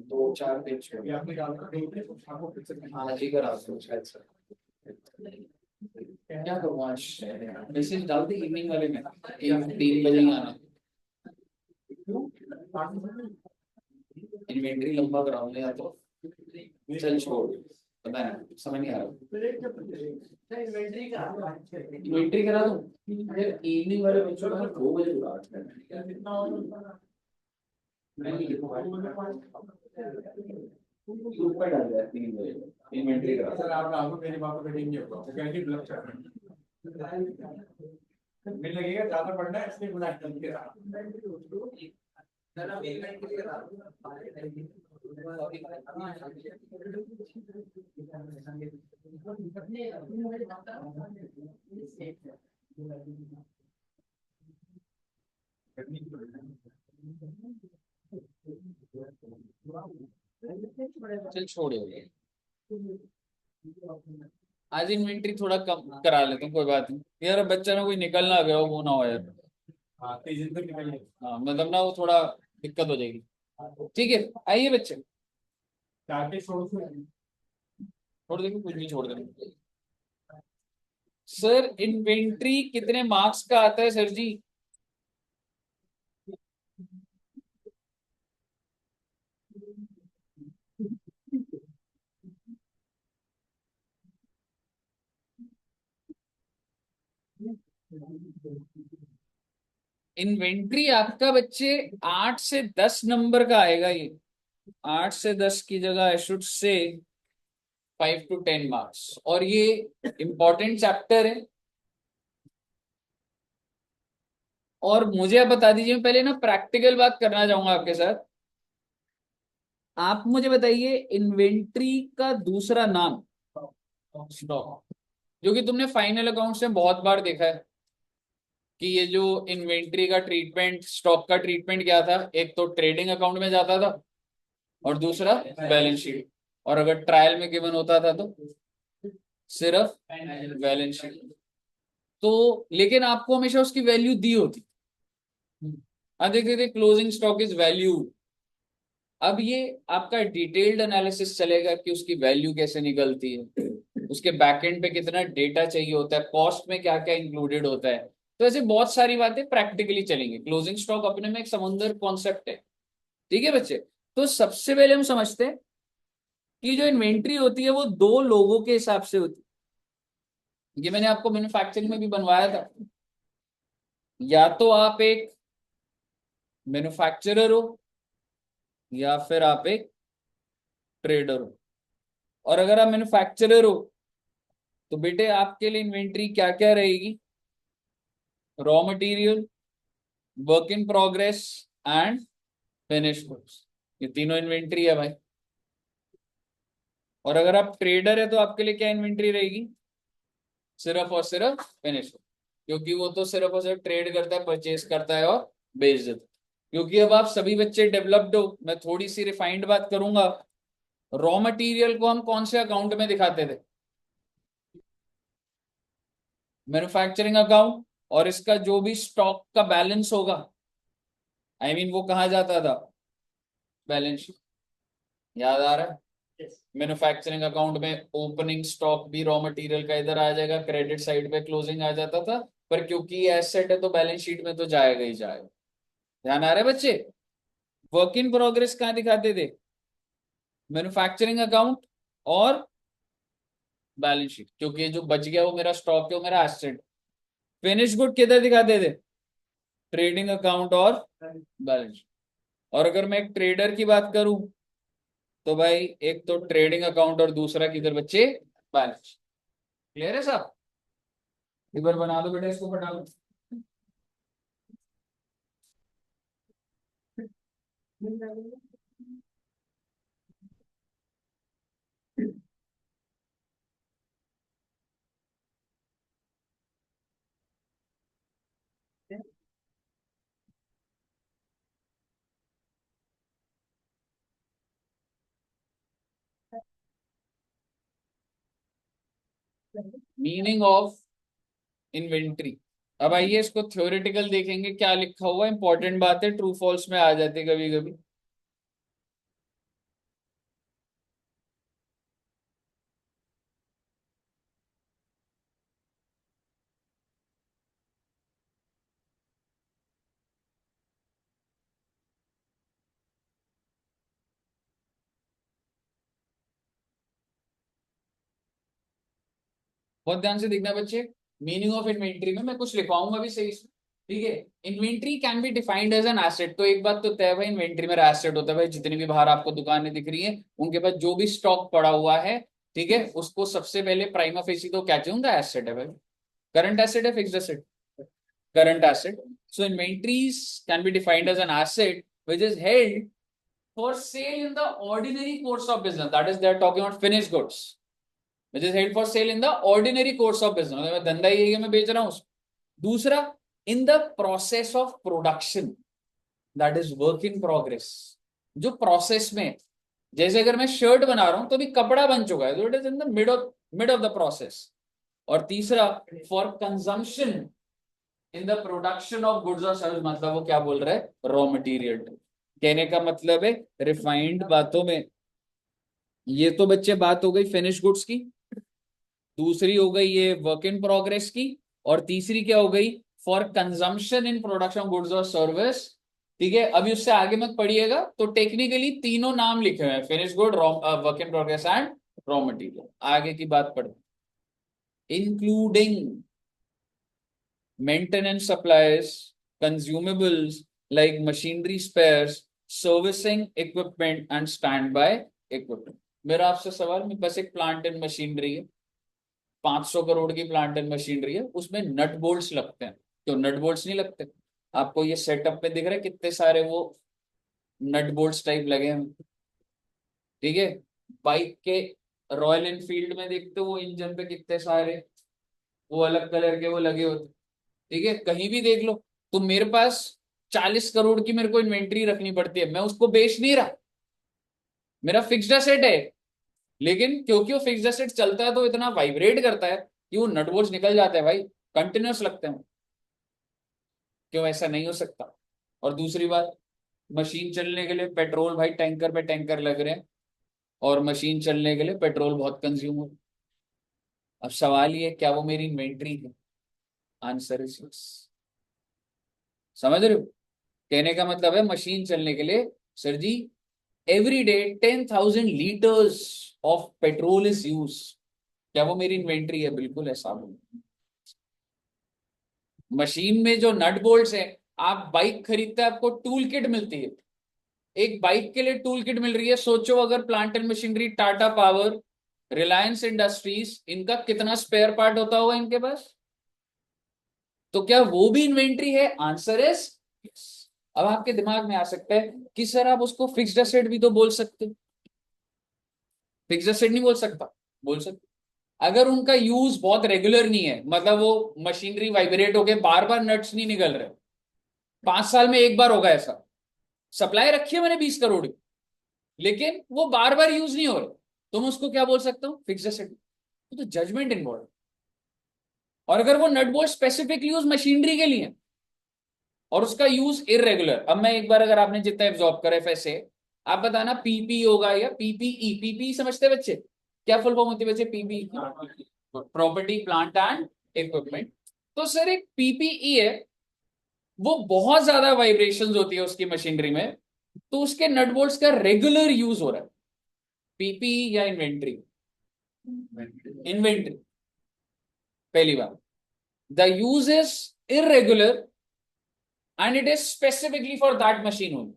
दो चार पेज आज ही करा दो शायद सर। क्या करूँ आज मैसेज डाल दी इवनिंग वाले में 3 बजे ही आना। इन्वेंटरी लंबा कराऊंगा या तो चल छोड़ पता नहीं समझ नहीं आ रहा। इन्वेंटरी करा दूं इवनिंग वाले बच्चों का 2 बजे ग्रुप में डाल दिया 3 बजे इन्वेंटरी करा। सर आप मेरी बात को नहीं होगा क्योंकि ब्लॉक चल रहा है मिल लगेगा ज्यादा पढ़ना है इसलिए बुला के चल छोड़ो आज इन्वेंटरी थोड़ा कम करा लेते हैं कोई बात नहीं यार। बच्चा ना कोई निकल ना गया वो ना हो यार। हाँ मतलब ना वो थोड़ा दिक्कत हो जाएगी। ठीक है आइए बच्चे छोड़ देंगे कुछ भी छोड़ देंगे। सर इन्वेंटरी कितने मार्क्स का आता है सर जी? इन्वेंट्री आपका बच्चे 8 से 10 नंबर का आएगा। ये 8 से 10 की जगह I should say 5 to 10 marks. और ये इंपॉर्टेंट चैप्टर है। और मुझे आप बता दीजिए पहले ना प्रैक्टिकल बात करना चाहूंगा आपके साथ। आप मुझे बताइए इन्वेंट्री का दूसरा नाम स्टॉक जो कि तुमने फाइनल अकाउंट्स में बहुत बार देखा है कि ये जो इन्वेंट्री का ट्रीटमेंट स्टॉक का ट्रीटमेंट क्या था। एक तो ट्रेडिंग अकाउंट में जाता था और दूसरा बैलेंस शीट। और अगर ट्रायल में गिवन होता था तो सिर्फ बैलेंस शीट। तो लेकिन आपको हमेशा उसकी वैल्यू दी होती। अब देखते क्लोजिंग स्टॉक इज वैल्यू। अब ये आपका डिटेल्ड एनालिसिस चलेगा कि उसकी वैल्यू कैसे निकलती है, उसके बैकएंड पे कितना डेटा चाहिए होता है, कॉस्ट में क्या क्या इंक्लूडेड होता है। तो ऐसे बहुत सारी बातें प्रैक्टिकली चलेंगी। क्लोजिंग स्टॉक अपने में एक समुंदर कॉन्सेप्ट है। ठीक है बच्चे। तो सबसे पहले हम समझते हैं कि जो इन्वेंट्री होती है वो 2 लोगों के हिसाब से होती है। ये मैंने आपको मैन्युफैक्चरिंग में भी बनवाया था। या तो आप एक मैन्युफैक्चरर हो या फिर आप एक ट्रेडर हो। और अगर आप मैन्युफैक्चरर हो तो बेटे आपके लिए इन्वेंट्री क्या क्या रहेगी? Raw material, work in progress and finish goods. ये तीनों इन्वेंट्री है भाई। और अगर आप ट्रेडर है तो आपके लिए क्या इन्वेंट्री रहेगी? सिर्फ और सिर्फ फिनिश गुड। क्योंकि वो तो सिर्फ और सिर्फ ट्रेड करता है, परचेज करता है और बेच देता है। क्योंकि अब आप सभी बच्चे डेवलप्ड हो। मैं थोड़ी सी रिफाइंड बात करूंगा। रॉ मटेरियल को हम कौन से अकाउंट में दिखाते थे? Manufacturing account. और इसका जो भी स्टॉक का बैलेंस होगा वो कहा जाता था? Balance sheet. याद आ रहा है? मैन्युफैक्चरिंग अकाउंट में ओपनिंग स्टॉक भी रॉ मटेरियल का इधर आ जाएगा, क्रेडिट साइड पे क्लोजिंग आ जाता था। पर क्योंकि एसेट है तो बैलेंस शीट में तो जाएगा ही जाएगा। ध्यान आ रहा है बच्चे? वर्क इन प्रोग्रेस कहाँ दिखाते थे? मैन्युफैक्चरिंग अकाउंट और बैलेंस शीट। क्योंकि ये जो बच गया वो मेरा स्टॉक है, वो मेरा एसेट। फिनिश गुड किधर दिखाते थे? ट्रेडिंग अकाउंट और बैलेंस शीट। और अगर मैं एक ट्रेडर की बात करूं तो भाई एक तो ट्रेडिंग अकाउंट और दूसरा किधर बच्चे? बैलेंस। क्लियर है साहब? एक बार बना दो बेटा इसको फटाफट। Meaning of inventory. अब आइए इसको थ्योरेटिकल देखेंगे, क्या लिखा हुआ, इंपॉर्टेंट बात है, ट्रू फॉल्स में आ जाती है कभी कभी। बहुत ध्यान से देखना बच्चे। मीनिंग ऑफ इन्वेंट्री में मैं कुछ लिखवाऊंगा भी सही से। ठीक है। Inventory can be defined as an asset. तो एक बात तो तय है भाई, इन्वेंट्री मेरा एसेट होता है भाई। जितनी भी बाहर आपको दुकानें दिख रही है, उनके पास जो भी स्टॉक पड़ा हुआ है, ठीक है, उसको सबसे पहले प्राइमा फेसी तो क्या चाहिए, उनका एसेट है भाई। करंट एसेट है, fixed asset, current asset. So inventories can be defined as an asset which is held for sale in the ordinary course of business. That is, they are talking about finished goods which is held for sale in the ordinary course of business. मतलब धंधा ये है कि मैं बेच रहा हूँ। दूसरा, इन the process of production, that is work in progress. जो प्रोसेस में, जैसे अगर मैं शर्ट बना रहा हूं तो अभी कपड़ा बन चुका है, तो it is in the mid of the process. और तीसरा, for consumption in the production of goods और सर्विस, मतलब वो क्या बोल रहा है, रॉ मटेरियल। कहने का मतलब है, रिफाइंड बातों में, ये तो बच्चे बात हो गई फिनिश गुड्स की, दूसरी हो गई ये वर्क इन प्रोग्रेस की, और तीसरी क्या हो गई, for consumption in production goods और सर्विस। ठीक है, अभी उससे आगे मत पढ़िएगा, तो टेक्निकली तीनों नाम लिखे हुए हैं, finish good, work in progress and raw material. आगे की बात पढ़, including maintenance supplies, consumables like machinery spares, servicing equipment and stand by equipment. मेरा आपसे सवाल, में बस एक प्लांट एंड मशीनरी है, 500 करोड़ की प्लांट एंड मशीनरी है, उसमें नट बोल्ट्स लगते हैं, तो नट बोल्ट्स नहीं लगते? आपको ये सेटअप में दिख रहा है कितने सारे वो नट बोल्ट्स टाइप लगे हैं? ठीक है। बाइक के, रॉयल एनफील्ड में देखते हो वो इंजन पे कितने सारे वो अलग कलर के वो लगे होते। ठीक है, कहीं भी देख लो। तो मेरे पास 40 करोड़ की मेरे को इन्वेंट्री रखनी पड़ती है, मैं उसको बेच नहीं रहा, मेरा फिक्स्ड एसेट है। लेकिन क्योंकि वो फिक्स्ड एसेट चलता है तो इतना वाइब्रेट करता है कि वो नट बोल्ट्स निकल जाते हैं भाई, कंटिन्यूस लगते हैं। क्यों ऐसा नहीं हो सकता? और दूसरी बात, मशीन चलने के लिए पेट्रोल भाई टैंकर पे टैंकर लग रहे हैं, और मशीन चलने के लिए पेट्रोल बहुत कंज्यूम हो। अब सवाल ये, क्या वो मेरी इन्वेंट्री है? Answer is yes. समझ रहे हो? कहने का मतलब है, मशीन चलने के लिए, sir ji, every day 10,000 litres of petrol is use. क्या वो मेरी इन्वेंट्री है? बिल्कुल ऐसा बोलो। मशीन में जो नट बोल्ट्स है, आप बाइक खरीदते हैं आपको टूल किट मिलती है, एक बाइक के लिए टूल किट मिल रही है। सोचो अगर plant and machinery, Tata power, Reliance industries, इनका कितना स्पेयर पार्ट होता होगा इनके पास? तो क्या वो भी इन्वेंट्री है? Answer is yes. अब आपके दिमाग में आ सकता है कि सर आप उसको फिक्स्ड एसेट भी तो बोल सकते, फिक्स्ड एसेट नहीं बोल सकता? बोल सकते। अगर उनका यूज बहुत रेगुलर नहीं है, मतलब वो मशीनरी वाइब्रेट होके बार बार नट्स नहीं निकल रहे, 5 साल में एक बार होगा ऐसा, सप्लाई रखी है मैंने 20 करोड़ की, लेकिन वो बार बार यूज नहीं हो रहे, तो मैं उसको क्या बोल सकता हूँ, फिक्स्ड एसेट। तो जजमेंट इन्वॉल्व। और अगर वो nut bolt specific use machinery के लिए, और उसका यूज इरेगुलर, अब मैं एक बार, अगर आपने जितना एब्जॉर्ब करे फैसे, आप बताना पीपी होगा या पीपीई। पीपी समझते बच्चे? क्या फुल फॉर्म होती है बच्चे PP? Property plant and equipment. तो सर एक पीपीई है, वो बहुत ज्यादा वाइब्रेशंस होती है उसकी मशीनरी में, तो उसके नट बोल्ट्स का रेगुलर यूज हो रहा है। पीपी या इन्वेंट्री? इन्वेंट्री। पहली बात, the use is irregular and it is specifically for that machine only.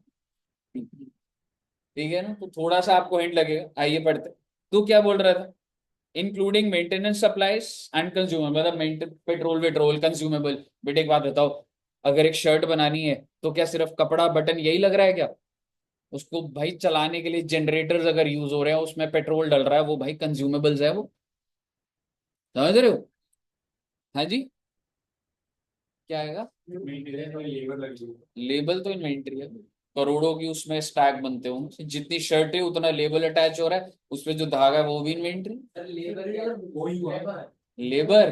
ठीक है ना? तो थोड़ा सा आपको हिंट लगेगा। आइए पढ़ते। तू क्या बोल रहा था? Including maintenance supplies and consumer, मतलब पेट्रोल वेट्रोल कंज्यूमेबल। बेटे एक बात बताओ, अगर एक शर्ट बनानी है तो क्या सिर्फ कपड़ा बटन यही लग रहा है क्या? उसको भाई चलाने के लिए जनरेटर्स अगर यूज हो रहे हैं, उसमें पेट्रोल डल रहा है, वो भाई कंज्यूमेबल्स है वो। समझ रहे हो? हाँ जी। क्या आएगा? लेबल तो इन्वेंट्री है। करोड़ों की उसमें स्टैक बनते होंगे, जितनी शर्ट है उतना लेबल अटैच हो रहा है, उसपे जो धागा है वो भी इन्वेंट्री। लेबर।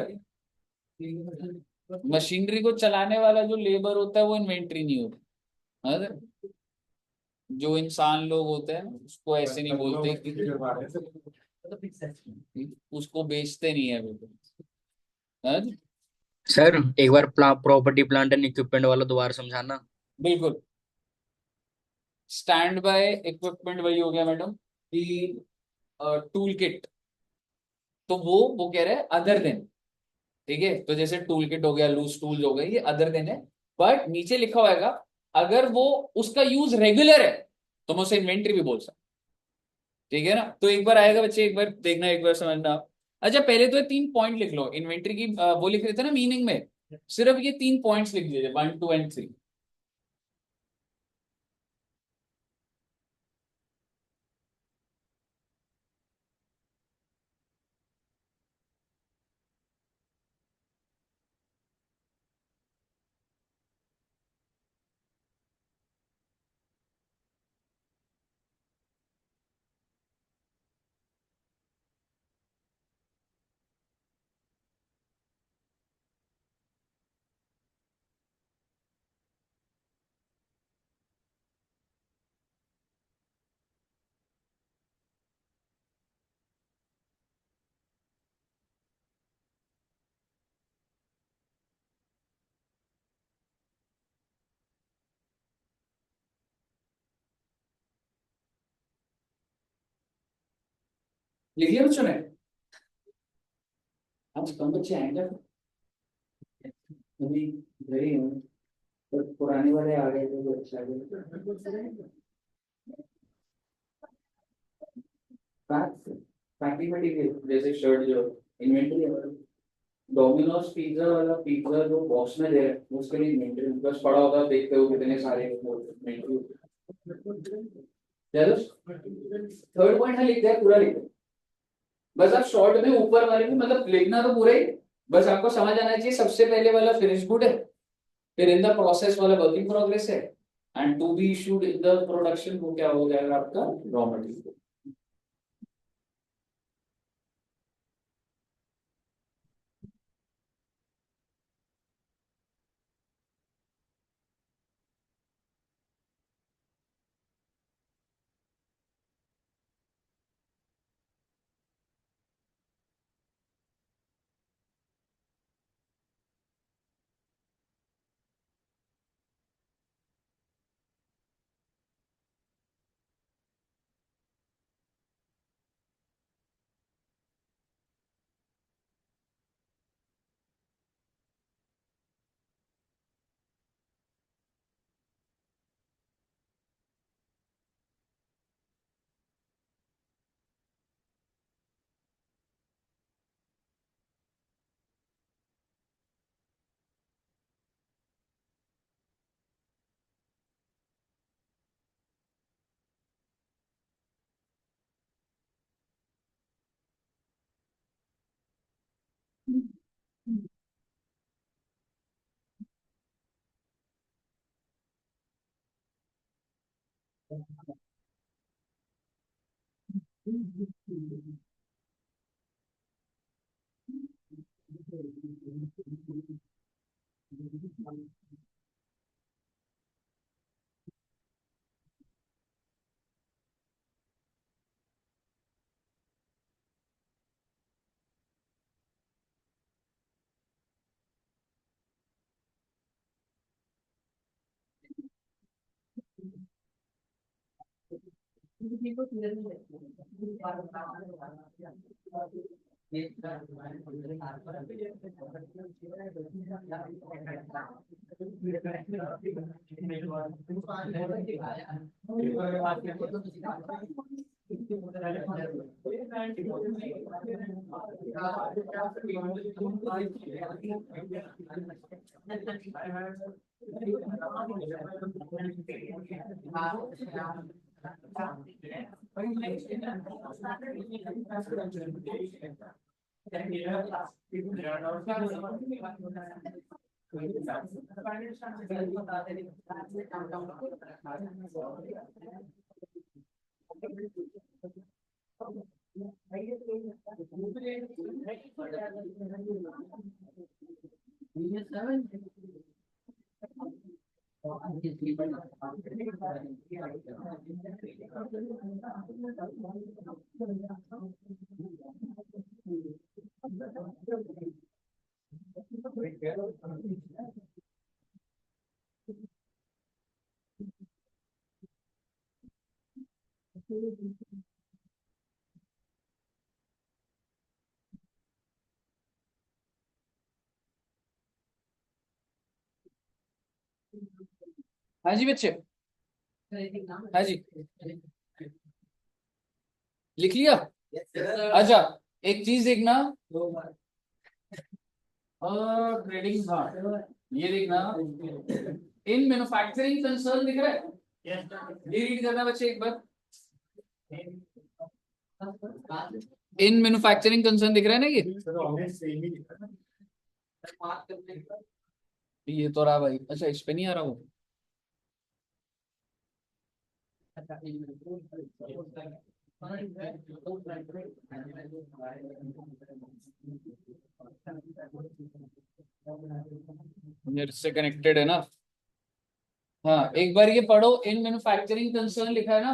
मशीनरी को चलाने वाला जो लेबर होता है वो इन्वेंट्री नहीं होता। अगर जो इंसान लोग होते हैं उसको ऐसे नहीं बोलते कि उसको बेचते नहीं है बिल्कुल। सर एक बार प्रॉपर्टी प्लांट एंड इक्विपमेंट वाला दोबारा समझाना। बिल्कुल। स्टैंड बाय इक्विपमेंट वही हो गया मैडम कि टूल किट, तो वो कह रहे हैं अदर देन। ठीक है, तो जैसे टूल किट हो गया, लूज टूल्स हो गए, ये अदर देन है। बट नीचे लिखा होगा अगर वो उसका यूज रेगुलर है तो मैं उसे इन्वेंट्री भी बोल सकता। ठीक है ना, तो एक बार आएगा बच्चे, एक बार देखना, एक बार समझना। अच्छा पहले तो ये 3 पॉइंट लिख लो इन्वेंट्री की, वो लिख रहे थे ना मीनिंग में, सिर्फ ये 3 पॉइंट्स लिख दीजिए, 1 2 एंड 3। लिखिए बच्चों ने, आज कम बच्चे आएंगे अभी, घर ही हूँ, तो पुराने वाले आ गए थे तो अच्छा गया। पैकिंग मटेरियल जैसे शर्ट जो इन्वेंटरी है, डोमिनोज पिज्जा वाला पिज्जा जो बॉक्स में दे रहे हैं उसके लिए इन्वेंटरी बस पड़ा होगा, देखते हो कितने सारे इन्वेंटरी। चलो थर्ड पॉइंट है, लिख दिया पूरा, लिख दिया। बस आप शॉर्ट में ऊपर वाले में मतलब लिखना तो पूरा ही, बस आपको समझ आना चाहिए सबसे पहले वाला फिनिश गुड है, फिर इन द प्रोसेस वाला वर्क इन प्रोग्रेस है, and to be issued in the production वो क्या हो जाएगा आपका रॉ मटेरियल। हाँ जी बच्चे, हाँ जी, लिख लिया। अच्छा, एक चीज देखना, ट्रेडिंग, हाँ ये देखना, इन मैन्युफैक्चरिंग कंसर्न दिख रहा है, ये रीड करना बच्चे एक बार। इन मैन्युफैक्चरिंग कंसर्न दिख रहा है ना ये तो रहा भाई। अच्छा, इस पे नहीं आ रहा वो। मेरे से कनेक्टेड है ना। हाँ, एक बार ये पढ़ो, इन मैन्युफैक्चरिंग कंसर्न लिखा है ना।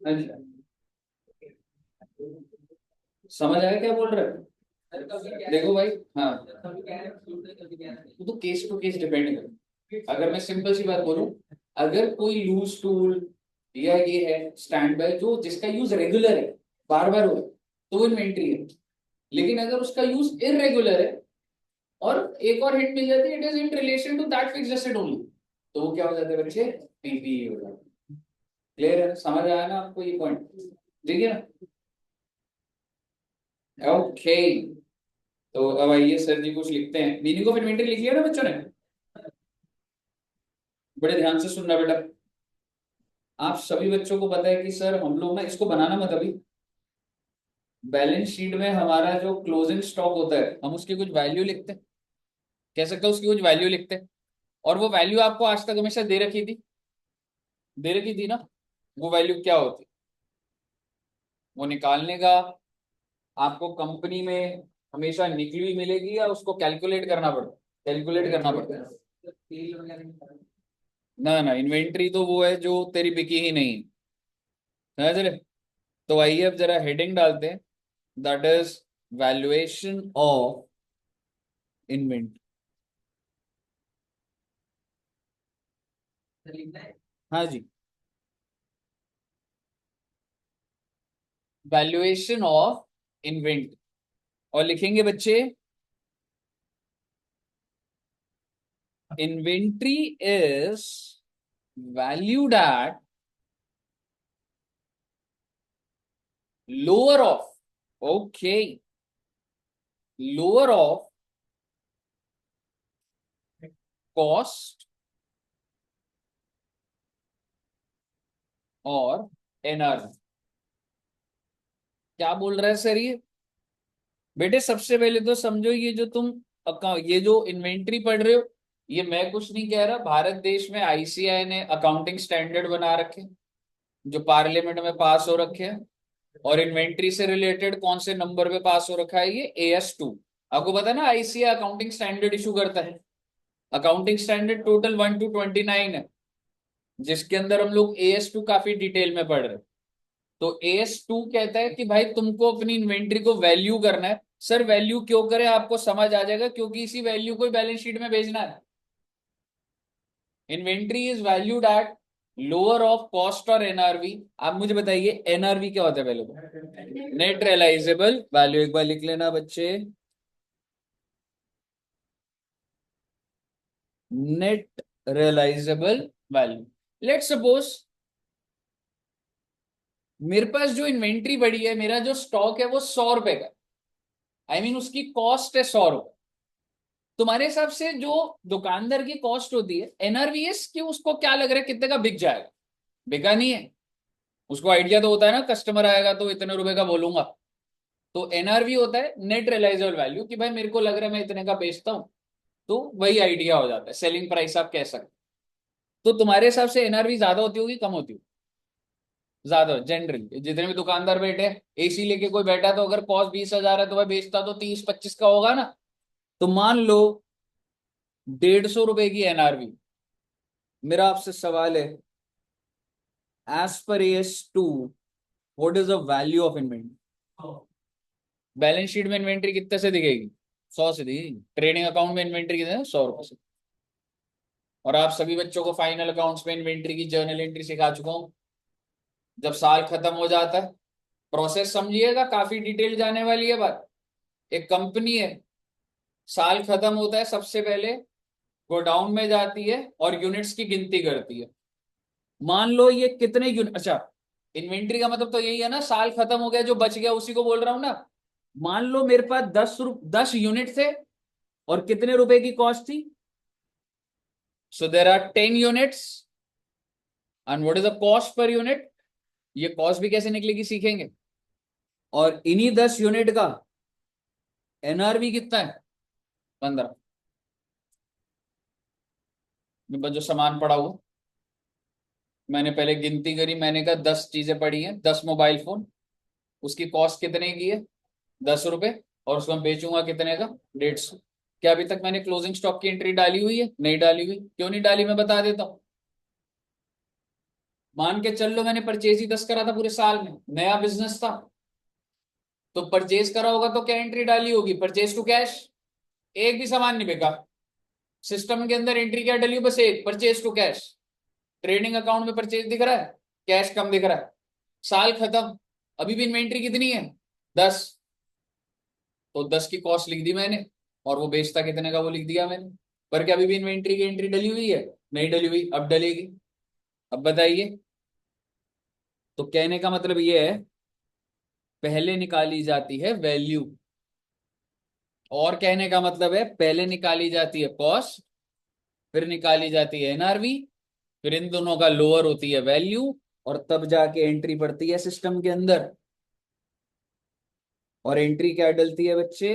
अच्छा, समझ आया क्या बोल रहे हैं? देखो भाई, हाँ तो केस टू केस डिपेंड कर। अगर मैं सिंपल सी बात बोलूं, अगर कोई लूज टूल या ये है स्टैंड बाय जो जिसका यूज रेगुलर है, बार बार हो, तो वो इन्वेंट्री है। लेकिन अगर उसका यूज इरेगुलर है और एक और हिट मिल जाती है, it is in relation to that fixed asset only, तो वो क्या हो जाता है बच्चे, पीपीई हो जाता है। क्लियर है, समझ आया ना आपको ये पॉइंट? ठीक है ना? ओके, तो अब आइए सर जी कुछ लिखते हैं। मीनिंग ऑफ इन्वेंटरी लिख लिया ना बच्चों ने? बड़े ध्यान से सुनना बेटा। आप सभी बच्चों को पता है कि सर हम लोग ना इसको बनाना मत अभी, बैलेंस शीट में हमारा जो क्लोजिंग स्टॉक होता है हम उसकी कुछ वैल्यू लिखते हैं, कह सकते हैं उसकी कुछ वैल्यू लिखते हैं। और वो वैल्यू आपको आज तक हमेशा दे रखी थी, दे रखी थी ना। वो वैल्यू क्या होती, वो निकालने का आपको कंपनी में हमेशा निकली हुई मिलेगी या उसको कैलकुलेट करना पड़ता, कैलकुलेट करना पड़ता है। ना ना, इन्वेंट्री तो वो है जो तेरी बिकी ही नहीं, समझ रहे? तो आइए अब जरा हेडिंग डालते हैं, that is valuation of inventory. हाँ जी, वैल्यूएशन ऑफ इन्वेंट्री। और लिखेंगे बच्चे, inventory is valued at lower of, okay, lower of cost और एनर्जी। क्या बोल रहा है सर ये? बेटे सबसे पहले तो समझो, ये जो तुम ये जो इन्वेंट्री पढ़ रहे हो, ये मैं कुछ नहीं कह रहा, भारत देश में आईसीआई ने अकाउंटिंग स्टैंडर्ड बना रखे जो पार्लियामेंट में पास हो रखे हैं। और इन्वेंट्री से रिलेटेड कौन से नंबर पे पास हो रखा है, ये AS2। आपको पता है ना, आईसीआई अकाउंटिंग स्टैंडर्ड इशू करता है। अकाउंटिंग स्टैंडर्ड टोटल 1 to 29 है, जिसके अंदर हम लोग AS2 काफी डिटेल में पढ़ रहे हैं। तो AS2 कहता है कि भाई तुमको अपनी इन्वेंट्री को वैल्यू करना है। सर वैल्यू क्यों करें, आपको समझ आ जाएगा, क्योंकि इसी वैल्यू को बैलेंस शीट में भेजना है। Inventory is valued at lower of cost और एनआरवी। आप मुझे बताइए एनआरवी क्या होता है पहले तो? नेट रियलाइजेबल वैल्यू, एक बार लिख लेना बच्चे, net realisable value. Let suppose मेरे पास जो इन्वेंट्री पड़ी है, मेरा जो स्टॉक है वो 100 रुपए का, उसकी कॉस्ट है 100 रुपए। तुम्हारे हिसाब से जो दुकानदार की कॉस्ट होती है एनआरवीएस की, उसको क्या लग रहा है कितने का बिक जाएगा? बिका नहीं है, उसको आइडिया तो होता है ना, कस्टमर आएगा तो इतने रुपए का बोलूंगा। तो एनआरवी होता है नेट रियलाइजेबल वैल्यू, कि भाई मेरे को लग रहा है मैं इतने का बेचता हूँ, तो वही आइडिया हो जाता है, सेलिंग प्राइस आप कह सकते। तो तुम्हारे हिसाब से एनआरवी ज्यादा होती होगी कम होती होगी? ज्यादा जनरली, जितने भी दुकानदार बैठे, एसी लेके कोई बैठा तो अगर कॉस्ट 20,000 है तो भाई बेचता तो 30-25 का होगा ना। तो मान लो 150 रुपए की एनआरवी। मेरा आपसे सवाल है, as per AS two, what is the value of inventory? Balance sheet में इन्वेंट्री कितने से दिखेगी? 100 से दिखेगी। ट्रेडिंग अकाउंट में इन्वेंट्री कितने? 100 रुपए से। और आप सभी बच्चों को फाइनल अकाउंट्स में इन्वेंट्री की जर्नल एंट्री सिखा चुका हूं। जब साल खत्म हो जाता है, प्रोसेस समझिएगा, काफी डिटेल जाने वाली है बात। एक कंपनी है, साल खत्म होता है, सबसे पहले गोडाउन में जाती है और यूनिट्स की गिनती करती है। मान लो ये कितने यूनिट, अच्छा, इन्वेंट्री का मतलब तो यही है ना, साल खत्म हो गया जो बच गया उसी को बोल रहा हूं ना। मान लो मेरे पास 10 यूनिट थे और कितने रुपए की कॉस्ट थी? So there are 10 units, and what is the cost per unit? ये कॉस्ट भी कैसे निकलेगी सीखेंगे। और इन्हीं 10 यूनिट का एनआरवी कितना है? 15। मेरे पास जो सामान पड़ा हुआ, मैंने पहले गिनती करी, मैंने कहा 10 चीजें पड़ी हैं, 10 मोबाइल फोन, उसकी कॉस्ट कितने की है? 10 रुपए। और उसको मैं बेचूंगा कितने का? 150। क्या अभी तक मैंने क्लोजिंग स्टॉक की एंट्री डाली हुई है? नहीं डाली हुई। क्यों नहीं डाली, मैं बता देता हूं। मान के चल लो मैंने परचेज ही 10 करा था पूरे साल में, नया बिजनेस था, तो परचेज करा होगा तो क्या एंट्री डाली होगी? Purchase to cash. एक भी सामान नहीं बिका, सिस्टम के अंदर एंट्री क्या डली? बस एक, purchase to cash. Trading account में परचेज दिख रहा है, कैश कम दिख रहा है। साल खत्म, अभी भी इन्वेंट्री कितनी है? 10। तो 10 की कॉस्ट लिख दी मैंने, और वो बेचता कितने का वो लिख दिया मैंने। पर क्या अभी भी इन्वेंट्री की एंट्री डली हुई है? नहीं डली हुई, अब डलेगी। अब बताइए। तो कहने का मतलब ये है, पहले निकाली जाती है वैल्यू, और कहने का मतलब है पहले निकाली जाती है कॉस्ट, फिर निकाली जाती है एनआरवी, फिर इन दोनों का लोअर होती है वैल्यू, और तब जाके एंट्री पड़ती है सिस्टम के अंदर। और एंट्री क्या डलती है बच्चे?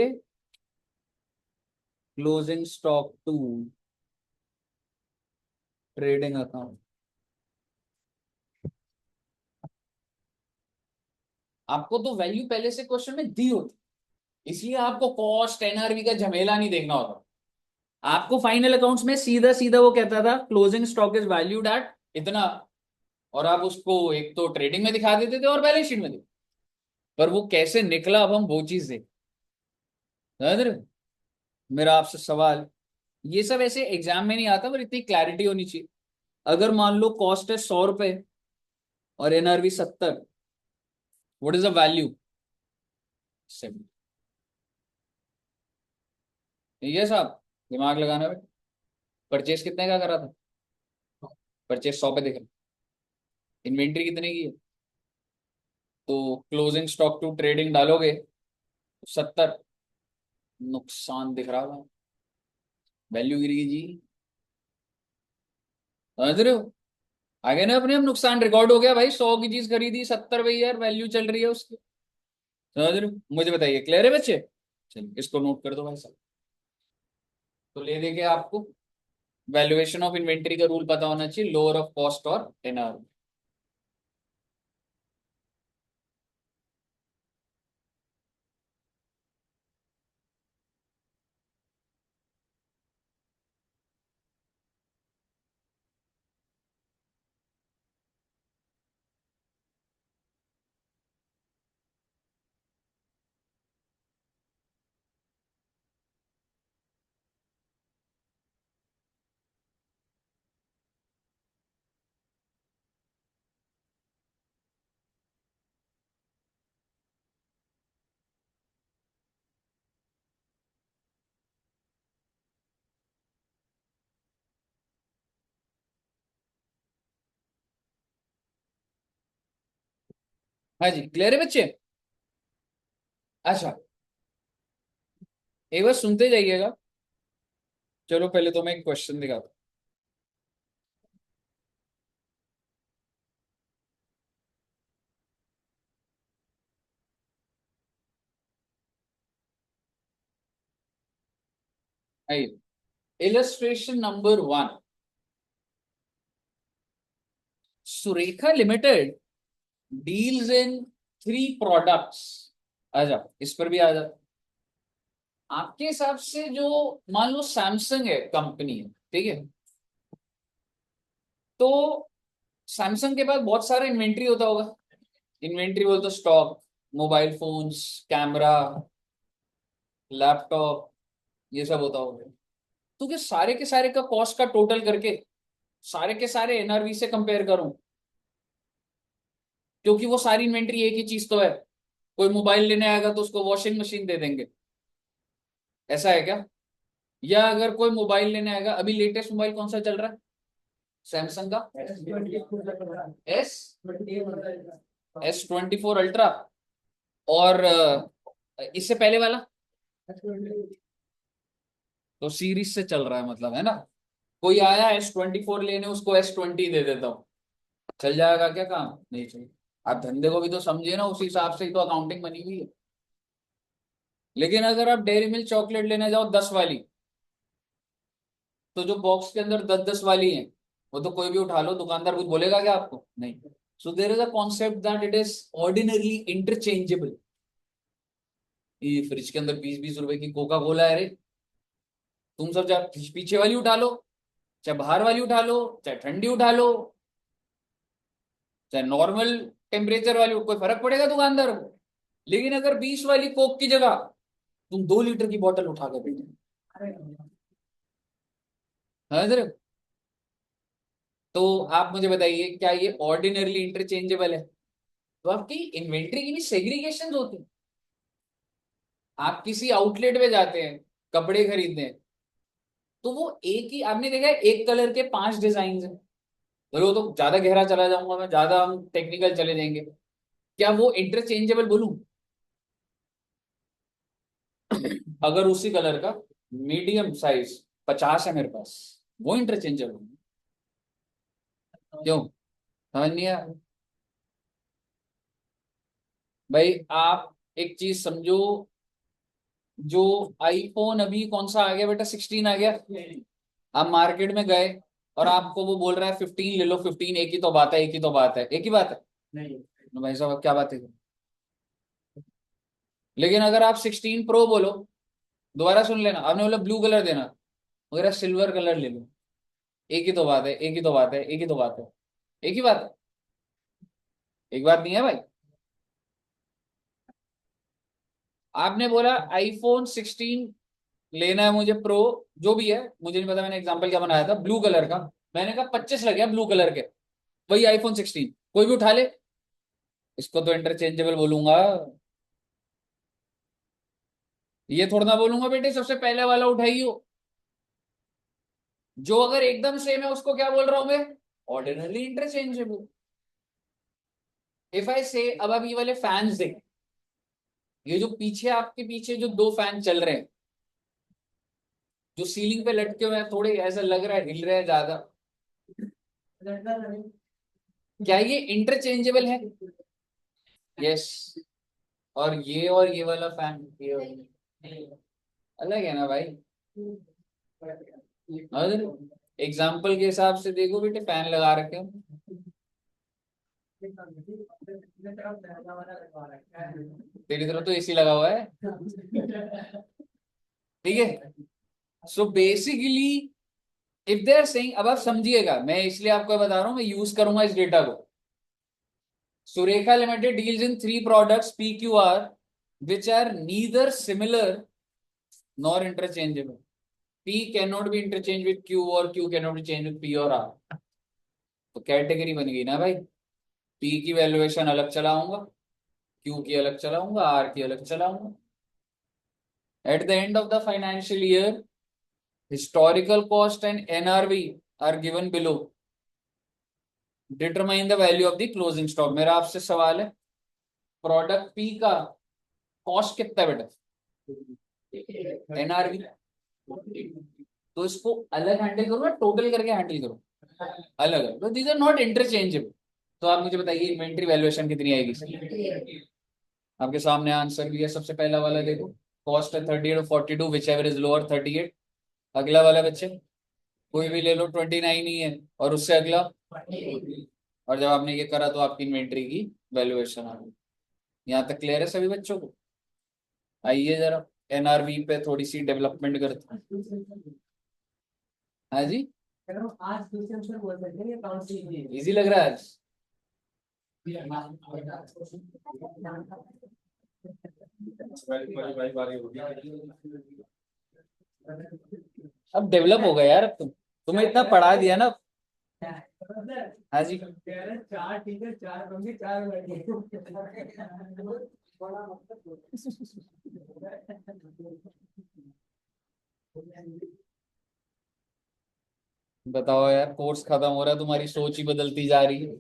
Closing stock to trading account. आपको तो वैल्यू पहले से क्वेश्चन में दी होती, इसलिए आपको कॉस्ट एनआरवी का झमेला नहीं देखना होता। आपको फाइनल अकाउंट्स में सीधा सीधा वो कहता था closing stock is valued at इतना, और आप उसको एक तो ट्रेडिंग में दिखा देते थे और बैलेंस शीट में दिखा। पर वो कैसे निकला, अब हम वो चीज देख। समझ रहे हो? मेरा आपसे सवाल, ये सब ऐसे एग्जाम में नहीं आता, पर इतनी क्लैरिटी होनी चाहिए। अगर मान लो कॉस्ट है 100 रुपए और NRV 70, what is the value? 70। ठीक है साहब, दिमाग लगाना बेटा। परचेस कितने का करा था? परचेस 100 पे दिख रहा। इन्वेंट्री कितने की है? तो क्लोजिंग स्टॉक टू ट्रेडिंग डालोगे तो 70, नुकसान दिख रहा है, वैल्यू गिरी जी। समझ रहे हो? आगे ना अपने, हम नुकसान रिकॉर्ड हो गया भाई, 100 की चीज खरीदी 70 पे यार वैल्यू चल रही है उसकी। समझ रहे हो? मुझे बताइए, क्लियर है बच्चे? चलिए इसको नोट कर दो भाई साहब। तो ले देंगे आपको, वैल्यूएशन ऑफ इन्वेंट्री का रूल पता होना चाहिए, लोअर ऑफ कॉस्ट और एनआर। हाँ जी, क्लियर है बच्चे? अच्छा, एक बार सुनते जाइएगा। चलो पहले तो मैं एक क्वेश्चन दिखाता illustration number 1, Surekha limited deals in 3 products. आ जाओ, इस पर भी आ जाओ। आपके हिसाब से जो, मान लो सैमसंग है, कंपनी है, ठीक है, तो सैमसंग के पास बहुत सारा इन्वेंट्री होता होगा। इन्वेंट्री बोल तो stock, mobile phones, camera, laptop, ये सब होता होगा। तो क्या सारे के सारे का कॉस्ट का टोटल करके सारे के सारे एनआरवी से कंपेयर करूं? क्योंकि वो सारी इन्वेंट्री एक ही चीज तो है। कोई मोबाइल लेने आएगा तो उसको वॉशिंग मशीन दे देंगे, ऐसा है क्या? या अगर कोई मोबाइल लेने आएगा, अभी लेटेस्ट मोबाइल कौन सा चल रहा है सैमसंग का? S S24 ultra. और इससे पहले वाला तो सीरीज से चल रहा है, मतलब, है ना? कोई आया S24 लेने, उसको S20 दे देता हूँ, चल जाएगा क्या काम? नहीं चाहिए। आप धंधे को भी तो समझिए ना, उसी हिसाब से ही तो अकाउंटिंग बनी हुई है। लेकिन अगर आप डेयरी मिल्क चॉकलेट लेने जाओ 10 वाली, तो जो बॉक्स के अंदर 10-10 वाली है, वो तो कोई भी उठा लो, दुकानदार कुछ बोलेगा क्या आपको? नहीं। So there is a concept that it is ordinarily interchangeable. ये फ्रिज के अंदर 20-20 रुपए की कोका कोला है रे, तुम सब चाहे पीछे वाली उठा लो, चाहे बाहर वाली उठा लो, चाहे ठंडी उठा लो, चाहे नॉर्मल टेम्परेचर वाली, कोई फर्क पड़ेगा दुकानदार को? लेकिन अगर 20 वाली कोक की जगह तुम 2 लीटर की बोतल उठा कर बैठे, समझ रहे हो? तो आप मुझे बताइए, क्या ये ऑर्डिनरली इंटरचेंजेबल है? तो आपकी इन्वेंट्री की भी सेग्रीगेशन होती है। आप किसी आउटलेट में जाते हैं कपड़े खरीदने, तो वो एक ही, आपने देखा है, एक कलर के 5 डिजाइन है। बोलो तो ज्यादा गहरा चला जाऊंगा मैं, ज्यादा हम टेक्निकल चले जाएंगे। क्या वो इंटरचेंजेबल बोलूं? अगर उसी कलर का मीडियम साइज 50 है मेरे पास, वो इंटरचेंजेबल? क्यों? समझ नहीं आया भाई। आप एक चीज समझो, जो आईफोन अभी कौन सा आ गया बेटा, 16 आ गया। आप मार्केट में गए और आपको वो बोल रहा है 15 ले लो, 15, एक ही तो बात है, एक ही तो बात है, एक ही बात है। नहीं तो भाई साहब, अब क्या बात है? लेकिन अगर आप 16 प्रो बोलो, दोबारा सुन लेना, आपने बोला ब्लू कलर देना, मगर सिल्वर कलर ले लो, एक ही तो बात है, एक ही तो बात है, एक ही तो बात है, एक ही बात है, एक बात नहीं है भाई। आपने बोला आईफोन 16 लेना है मुझे, प्रो जो भी है, मुझे नहीं पता, मैंने एग्जांपल क्या बनाया था, ब्लू कलर का। मैंने कहा 25 लगे ब्लू कलर के, वही आईफोन 16, कोई भी उठा ले, इसको तो इंटरचेंजेबल बोलूंगा। ये थोड़ा ना बोलूंगा बेटे सबसे पहले वाला उठाइयो। जो अगर एकदम सेम है उसको क्या बोल रहा हूं मैं? Ordinary interchangeable. इफ आई से, अब आप ये वाले फैंस देख, ये जो पीछे, आपके पीछे जो 2 फैन चल रहे हैं, जो सीलिंग पे लटके हुए हैं, थोड़े ऐसा लग रहा है हिल रहे हैं ज्यादा, क्या ये इंटरचेंजेबल है? यस। और ये वाला फैन, ये अलग है ना भाई। अगर एग्जाम्पल के हिसाब से देखो बेटे, फैन लगा रखे हो, तेरी तरफ तो एसी लगा हुआ है, ठीक है। So basically, if they are saying, अब आप समझिएगा, मैं इसलिए आपको बता रहा हूं, मैं यूज करूंगा इस डेटा को। Surekha limited deals in 3 products PQR which are neither similar nor interchangeable. P cannot be interchanged with Q और Q cannot be changed with P और R। तो कैटेगरी बन गई ना भाई। P की वैल्यूएशन अलग चलाऊंगा, Q की अलग चलाऊंगा, R की अलग चलाऊंगा। At the end of the financial year, historical cost and NRV are given below. Determine the value of the closing stock. मेरा आपसे सवाल है, प्रोडक्ट पी का कॉस्ट कितना है बेटा? NRV। तो इसको अलग हैंडल करो या टोटल करके हैंडल करो? अलग है, तो दीज आर नॉट इंटरचेंजेबल। तो आप मुझे बताइए, इन्वेंट्री वैल्यूएशन कितनी आएगी? आपके सामने आंसर भी है, सबसे पहला वाला देखो, कॉस्ट है 38 और 42, विच एवर इज लोअर 38। अगला वाला बच्चे कोई भी ले लो, 29 ही है, और उससे अगला, और जब आपने ये करा तो आपकी इन्वेंट्री की वैल्यूएशन आ गई। यहाँ तक क्लियर है सभी बच्चों को? आइए जरा एनआरवी पे थोड़ी सी डेवलपमेंट करते हैं। हाँ जी, आज क्वेश्चन से बोल सकते हैं कौन सी इजी लग रहा है आज? भाई बारी हो गया। अब डेवलप हो गया यार, अब तुम्हें इतना पढ़ा दिया ना। हाँ जी, चार टीचर, चार बंदे, चार लड़के। बताओ यार, कोर्स खत्म हो रहा है, तुम्हारी सोच ही बदलती जा रही है।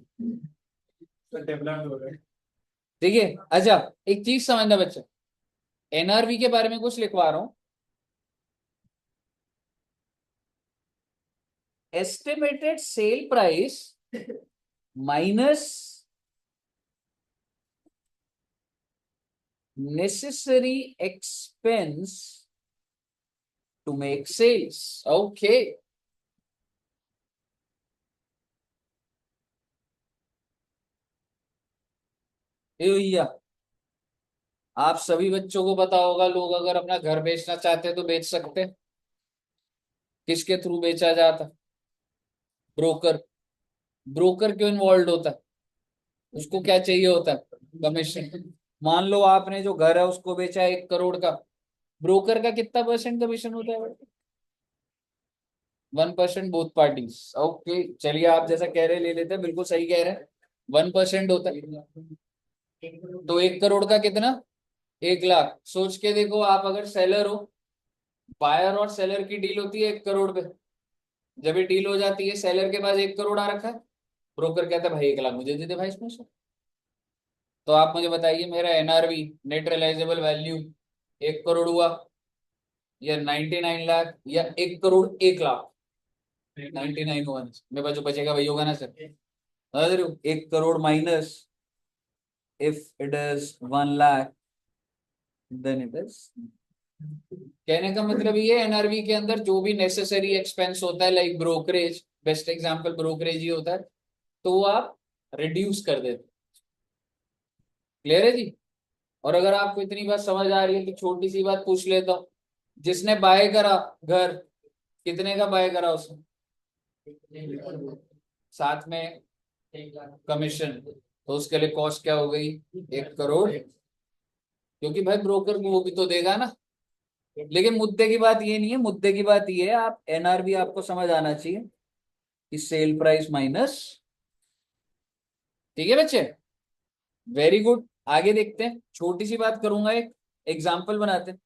डेवलप हो गए। ठीक है, अच्छा एक चीज समझना बच्चा, एनआरवी के बारे में कुछ लिखवा रहा हूं। Estimated sale price minus necessary expense to make sales. Okay, ये भैया आप सभी बच्चों को पता होगा, लोग अगर अपना घर बेचना चाहते हैं तो बेच सकते हैं। किसके थ्रू बेचा जाता? ब्रोकर। ब्रोकर क्यों इन्वॉल्व होता है? उसको क्या चाहिए होता है? कमीशन। मान लो आपने जो घर है उसको बेचा 1 करोड़ का, ब्रोकर का कितना परसेंट कमीशन होता है? 1% बोथ पार्टीज। ओके, चलिए आप जैसा कह रहे हैं ले लेते हैं, बिल्कुल सही कह रहे हैं, 1% होता है। तो 1 करोड़ का कितना? 1 लाख। सोच के देखो, आप अगर सेलर हो, बायर और सेलर की डील होती है 1 करोड़ पे। जब ये डील हो जाती है, सेलर के पास 1 करोड़ आ रखा है, ब्रोकर कहता है भाई 1 लाख मुझे दे दे भाई इसमें से। तो आप मुझे बताइए, मेरा NRV, net realisable value, 1 crore हुआ, या 99 लाख, या 1 करोड़ 1 लाख? 99 हुआ, मेरे पास जो बचेगा वही होगा ना सर। अगर 1 crore minus, if it is 1 lakh, then it is. कहने का मतलब ये, एनआरवी के अंदर जो भी नेसेसरी एक्सपेंस होता है, like brokerage, best example brokerage ही होता है, तो वो आप रिड्यूस कर देते। क्लियर है जी? और अगर आपको इतनी बात समझ आ रही है तो छोटी सी बात पूछ लेता हूँ, जिसने बाय करा घर, कितने का बाय करा उसने? साथ में कमीशन, तो उसके लिए कॉस्ट क्या हो गई? 1 करोड़। क्योंकि भाई ब्रोकर को वो भी तो देगा ना। लेकिन मुद्दे की बात ये नहीं है, मुद्दे की बात ये है, आप एनआरवी आपको समझ आना चाहिए कि सेल प्राइस माइनस। ठीक है बच्चे, वेरी गुड। आगे देखते हैं, छोटी सी बात करूंगा, एक एग्जाम्पल बनाते हैं।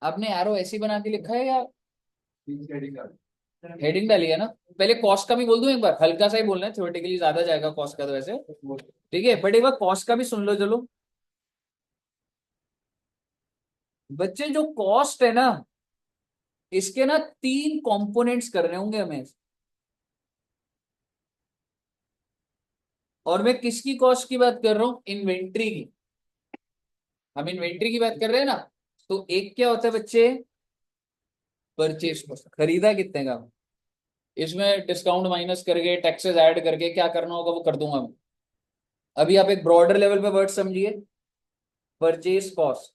आपने एरो ऐसे बना के लिखा है या हेडिंग डाली है ना? पहले कॉस्ट का भी बोल दूं एक बार, हल्का सा ही बोलना है, थ्योरेटिकली ज्यादा जाएगा कॉस्ट का तो वैसे। ठीक है, बट एक बार कॉस्ट का भी सुन लो चलो। बच्चे जो कॉस्ट है ना, इसके ना 3 कंपोनेंट्स करने होंगे हमें। और मैं किसकी कॉस्ट की बात कर रहा हूं? इन्वेंट्री की। हम इन्वेंट्री की बात कर रहे हैं ना। तो एक क्या होता है बच्चे? परचेज कॉस्ट, खरीदा कितने का। इसमें डिस्काउंट माइनस करके, टैक्सेस ऐड करके क्या करना होगा वो कर दूंगा मैं। अभी आप एक ब्रॉडर लेवल पे वर्ड समझिए, परचेज कॉस्ट।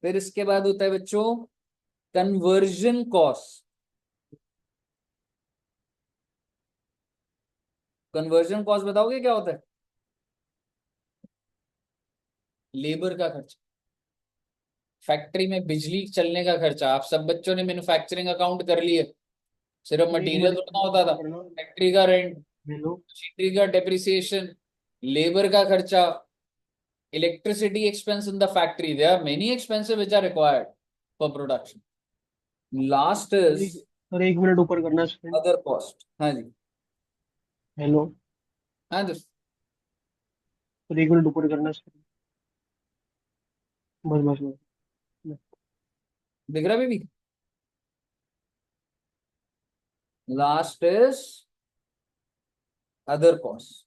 फिर इसके बाद होता है बच्चों कन्वर्जन कॉस्ट। कन्वर्जन कॉस्ट बताओगे क्या होता है? लेबर का खर्च, फैक्ट्री में बिजली चलने का खर्चा। आप सब बच्चों ने मैन्युफैक्चरिंग अकाउंट कर लिए, सिर्फ एक मटेरियल मिनट उतना होता था। करना। फैक्ट्री का रेंट, हेलो। मशीनरी का डेप्रिसिएशन, लेबर का खर्चा, electricity expense in the factory. There are many expenses which are required for production. Last is sir एक मिनट ऊपर करना स्क्रीन। Other cost. हाँ जी, हेलो। हाँ जी, सर एक मिनट ऊपर करना स्क्रीन। बस बस बस। दिख रहा baby? Last is other cost.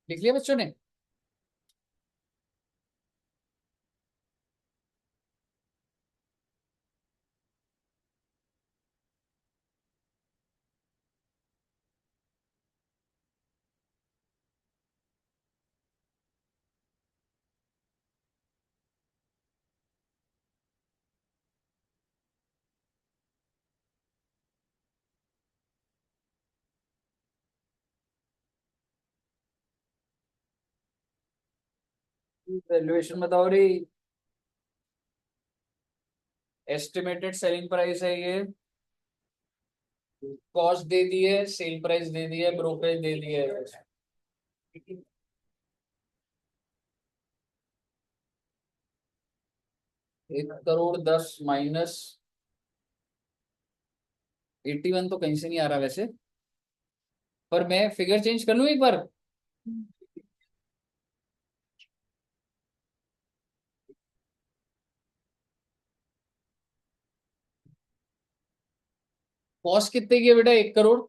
लिख लिया बच्चों ने? वैल्यूएशन बताओ रे। एस्टिमेटेड सेलिंग प्राइस है ये, कॉस्ट दे दी है, सेल प्राइस दे दी है, ब्रोकरेज दे दी है। 1 करोड़ 10 माइनस 81 तो कहीं से नहीं आ रहा वैसे, पर मैं फिगर चेंज कर लूं एक बार। कॉस्ट कितने की है बेटा? 1 करोड़।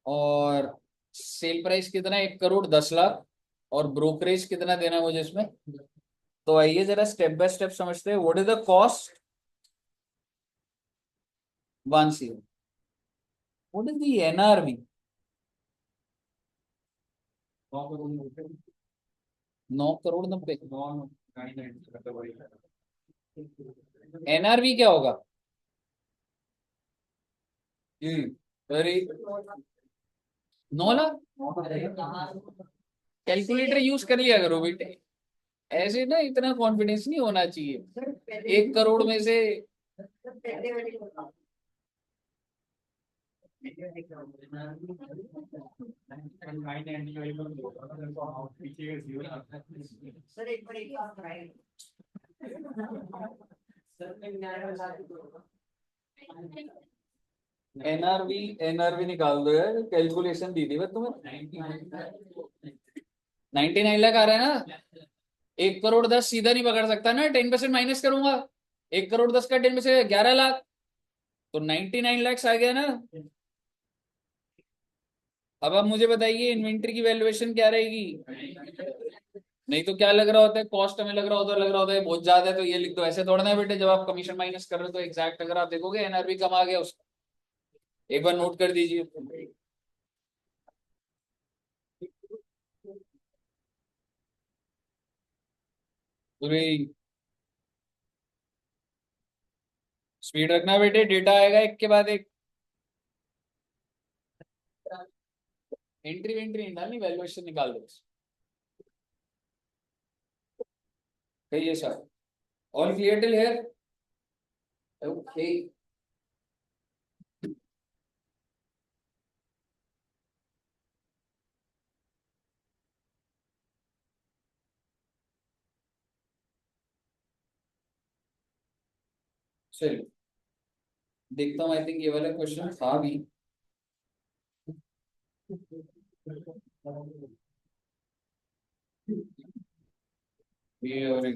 और सेल प्राइस कितना है? 1 करोड़ 10 लाख। और ब्रोकरेज कितना देना है मुझे इसमें? तो आइए जरा स्टेप बाय स्टेप समझते हैं। What is the cost? 1 C. What is the NRV? 9 crore 90। NRV क्या होगा? वेरी 9 लाख। कैलकुलेटर यूज कर लिया करो बेटे, ऐसे ना इतना कॉन्फिडेंस नहीं होना चाहिए 1 करोड़ में से। एनआरवी, एनआरवी निकाल दो यार, कैलकुलेशन दी थी बस तुम्हें। 99 लाख आ रहा है ना? 1 करोड़ 10 सीधा नहीं पकड़ सकता ना, 10% माइनस करूंगा। 1 करोड़ 10 का 10 में से 11 लाख, तो 99 लैक्स आ गया ना। अब आप मुझे बताइए इन्वेंट्री की वैल्यूएशन क्या रहेगी? नहीं तो क्या लग रहा होता है, कॉस्ट हमें लग रहा होता है, बहुत ज्यादा है तो ये लिख दो। ऐसे थोड़ा ना बेटे, जब आप कमीशन माइनस कर रहे हो तो एग्जैक्ट अगर आप देखोगे एनआरबी कम आ गया उसका, एक बार नोट कर दीजिए। पूरी स्पीड रखना बेटे, डेटा आएगा एक के बाद एक। एंट्री वेंट्री नहीं डालनी, वैल्यूएशन निकाल दो बस। कहिए sir. All clear till here? Okay. चलिए देखता हूँ, आई थिंक ये वाला क्वेश्चन था भी। ये और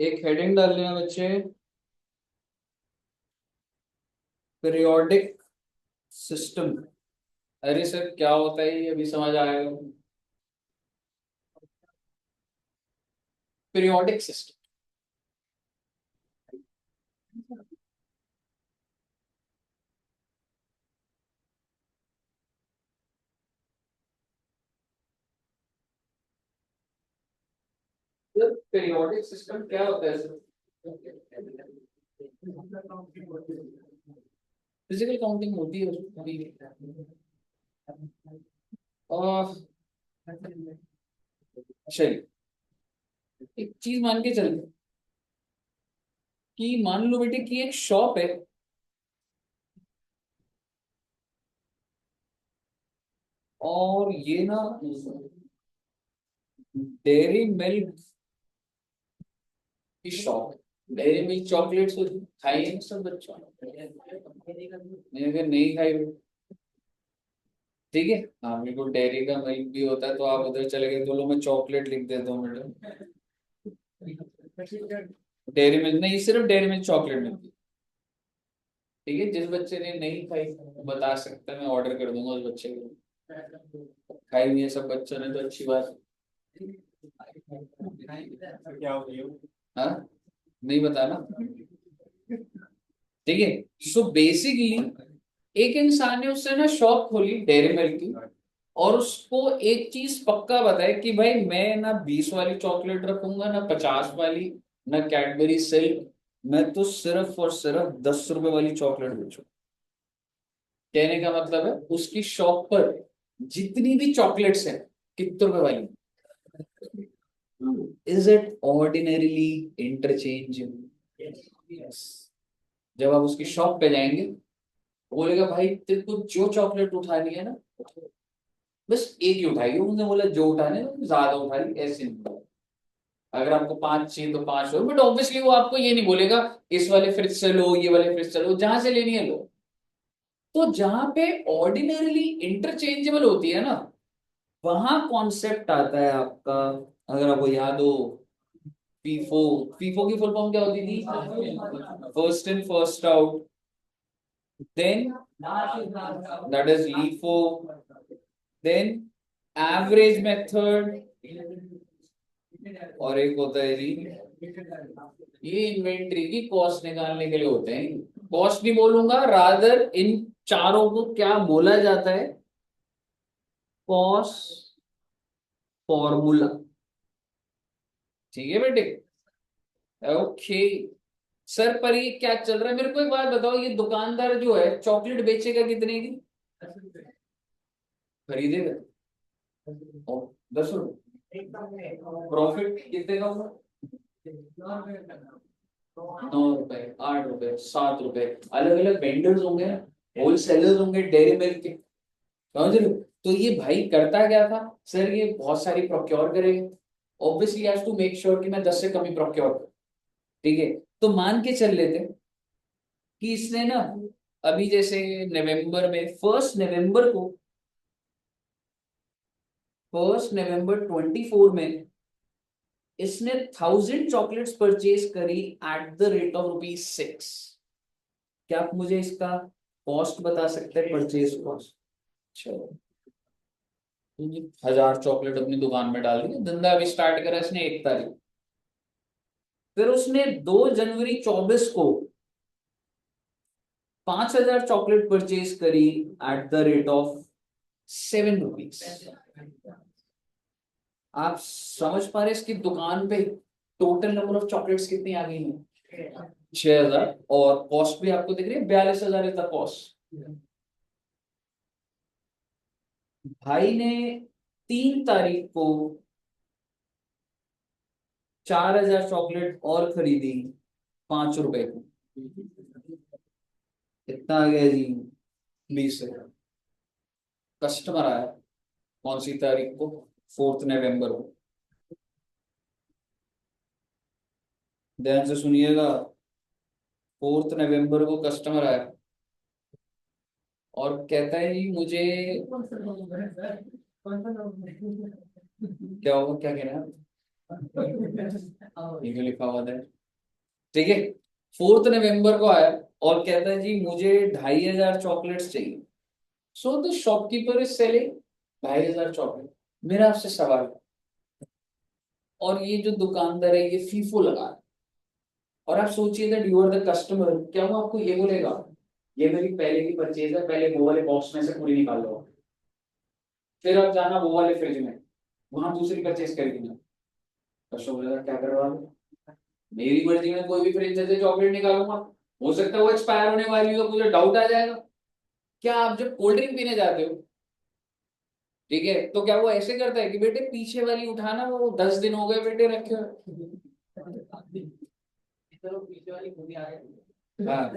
एक हेडिंग डाल लेना बच्चे, पीरियोडिक सिस्टम। अरे सर क्या होता है ये अभी समझ आएगा? पीरियोडिक सिस्टम, पीरियोडिक सिस्टम क्या होता है सर? फिजिकल काउंटिंग होती है उसमें। और चलिए एक चीज मान के चलते, कि मान लो बेटे कि एक शॉप है, और ये ना डेयरी मिल्क की शॉप है। डेयरी मिल्क चॉकलेट्स खाई है सब बच्चों ने? नहीं, अगर नहीं खाई, ठीक है। हाँ बिल्कुल, डेयरी का मिल्क भी होता है, तो आप उधर चले गए, तो लो मैं चॉकलेट लिख देता हूँ मैडम। डेयरी मिल्क नहीं, सिर्फ डेयरी मिल्क चॉकलेट मिलती है। ठीक है, जिस बच्चे ने नहीं खाई वो बता सकता है, मैं ऑर्डर कर दूंगा उस बच्चे को। खाई हुई है सब बच्चों ने, तो अच्छी बात क्या हो रही है? है। हाँ, नहीं बताना। ठीक है, सो बेसिकली एक इंसान ने उससे ना शॉप खोली डेयरी मिल्क की, और उसको एक चीज पक्का बताए कि भाई मैं ना 20 वाली चॉकलेट रखूंगा, ना 50 वाली, ना कैडबरी सिल्क, मैं तो सिर्फ और सिर्फ 10 रुपए वाली चॉकलेट बेचूं। कहने का मतलब है उसकी शॉप पर जितनी भी चॉकलेट्स हैं, कितने रुपए वाली, is it ordinarily interchangeable? Yes. जब आप उसकी शॉप पे जाएंगे, वो बोलेगा भाई तेरे को जो चॉकलेट उठानी है ना, बस एक ही उठाइए। उन्होंने बोला जो उठाने हैं, ज्यादा उठा ली, ऐसे नहीं। अगर आपको 5 चाहिए तो 5 लो, बट ऑब्वियसली वो आपको ये नहीं बोलेगा इस वाले फ्रिज से लो, ये वाले फ्रिज से लो, जहां से लेनी है लो। तो जहां पे ऑर्डिनरीली इंटरचेंजेबल होती है ना, वहां कॉन्सेप्ट आता है आपका। अगर आपको याद हो, फीफो। फीफो की फुल फॉर्म क्या होती थी? First in first out. Then that is LIFO. Then average method, और एक होता है जी, ये इन्वेंट्री की कॉस्ट निकालने के लिए होते हैं। कॉस्ट नहीं बोलूंगा, रादर इन चारों को क्या बोला जाता है? Cost formula. ठीक है बेटे, ओके। सर पर ये क्या चल रहा है, मेरे को एक बात बताओ, ये दुकानदार जो है चॉकलेट बेचेगा कितने की? खरीदेगा और 10 रुपए। प्रॉफिट कितने का होगा? 9 रुपए, 8 रुपए, 7 रुपए। अलग अलग वेंडर्स होंगे, होलसेलर्स होंगे डेयरी मिल्क के, समझ रहे हो? तो ये भाई करता क्या था? सर ये बहुत सारी प्रोक्योर करेगा, obviously has to make sure कि मैं 10 से कम ही प्रोक्योर करूं। ठीक है, तो मान के चल लेते हैं कि इसने ना अभी जैसे नवंबर में, 1 नवंबर 24 में इसने 1000 चॉकलेट्स परचेज करी एट द रेट ऑफ ₹6। क्या आप मुझे इसका कॉस्ट बता सकते हैं, परचेज कॉस्ट? चलो, 1000 चॉकलेट अपनी दुकान में डाल दी, धंधा अभी स्टार्ट करा इसने 1 तारीख। फिर उसने 2 जनवरी 24 को 5000 चॉकलेट परचेज करी एट द रेट ऑफ ₹7। आप समझ पा रहे हैं इसकी दुकान पे टोटल नंबर ऑफ चॉकलेट्स कितनी आ गई है? 6000। और कॉस्ट भी आपको दिख रही है, 42,000 इज द कॉस्ट। भाई ने 3 तारीख को 4000 चॉकलेट और खरीदी, ₹5 की। कितना आ गया जी? 20,000। कस्टमर आया कौन सी तारीख को? 4 नवंबर को। ध्यान से सुनिएगा, 4 नवंबर को कस्टमर आया और कहता है जी मुझे, क्या होगा, क्या कहना है, ये लिखा हुआ था। ठीक है, 4 नवंबर को आया और कहता है जी मुझे 2500 चॉकलेट्स चाहिए। So the shopkeeper is selling 2500 chocolate. मेरा आपसे सवाल है, और ये जो दुकानदार है ये फीफो लगा है, और आप सोचिए that you are the customer, क्या वो आपको ये बोलेगा ये मेरी पहले की परचेज है, पहले वो वाले बॉक्स में से पूरी निकाल लो, फिर आप जाना वो वाले फ्रिज में, वहां दूसरी परचेज करेंगे? कस्टमर बोलेगा क्या कर रहा है, मेरी मर्जी में कोई भी फ्रिज से चॉकलेट निकालूंगा, हो सकता है वो एक्सपायर होने वाली हो, मुझे डाउट आ जाएगा। क्या आप जब कोल्ड ड्रिंक पीने जाते हो, ठीक है, तो क्या वो ऐसे करता है कि बेटे पीछे वाली उठाना, वो 10 दिन हो गए बेटे रखे हुए? हाँ,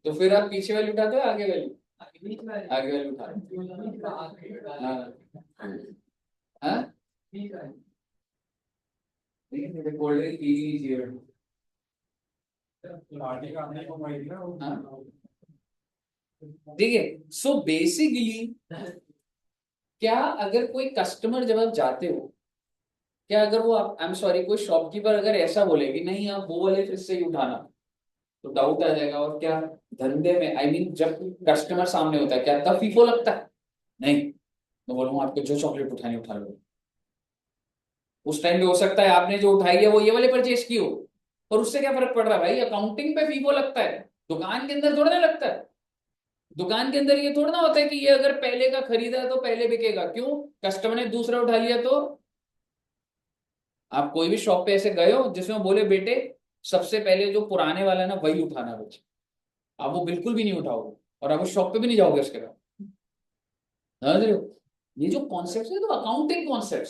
तो फिर आप पीछे वाली उठाते हो आगे वाली? आगे वाली उठा। हाँ हाँ, कोल्ड ड्रिंक पी लीजिए। पार्टी का आपने कमाई थी ना वो। हाँ, ठीक है। सो बेसिकली क्या, अगर कोई कस्टमर जब आप जाते हो, क्या अगर वो आप, आई एम सॉरी, कोई शॉपकीपर अगर ऐसा बोले कि नहीं आप वो वाले फ्रिज से ही उठाना, तो डाउट आ जाएगा। और क्या धंधे में, आई मीन जब कस्टमर सामने होता है, क्या तब फीफो लगता है? नहीं, मैं बोलूंगा आपको जो चॉकलेट उठानी उठा लो। उस टाइम भी हो सकता है आपने जो उठाई है वो ये वाले परचेज की हो, और उससे क्या फर्क पड़ रहा है भाई? अकाउंटिंग पे फीफो लगता है, दुकान के अंदर थोड़ा ना लगता है। दुकान के अंदर ये थोड़ा ना होता है कि ये अगर पहले का खरीदा है तो पहले बिकेगा। क्यों? कस्टमर ने दूसरा उठा लिया तो? आप कोई भी शॉप पे ऐसे गए हो जिसमें बोले बेटे सबसे पहले जो पुराने वाला है ना वही उठाना बच्चे, आप वो बिल्कुल भी नहीं उठाओगे और आप उस शॉप पे भी नहीं जाओगे उसके बाद। समझ रहे हो? ये जो कॉन्सेप्ट है तो अकाउंटिंग कॉन्सेप्ट,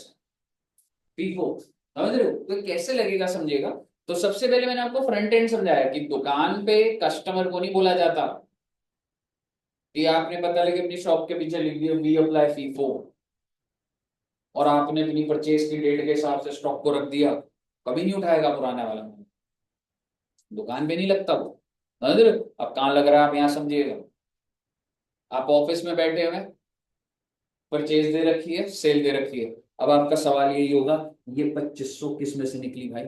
फीफो, समझ रहे हो? तो कैसे लगेगा समझेगा। तो सबसे पहले मैंने आपको फ्रंट एंड समझाया कि दुकान पे कस्टमर को नहीं बोला जाता कि आपने पता लगे अपनी शॉप के पीछे लिख दिया वी अप्लाई फीफो, और आपने अपनी परचेज की डेट के हिसाब से स्टॉक को रख दिया, कभी नहीं उठाएगा पुराना वाला। दुकान पे नहीं लगता वो। समझ रहे हो? अब कहाँ लग रहा है आप यहाँ समझिएगा। आप ऑफिस में बैठे हुए, परचेज दे रखी है, सेल दे रखी है। अब आपका सवाल यही होगा, ये 2500 किस में से निकली भाई?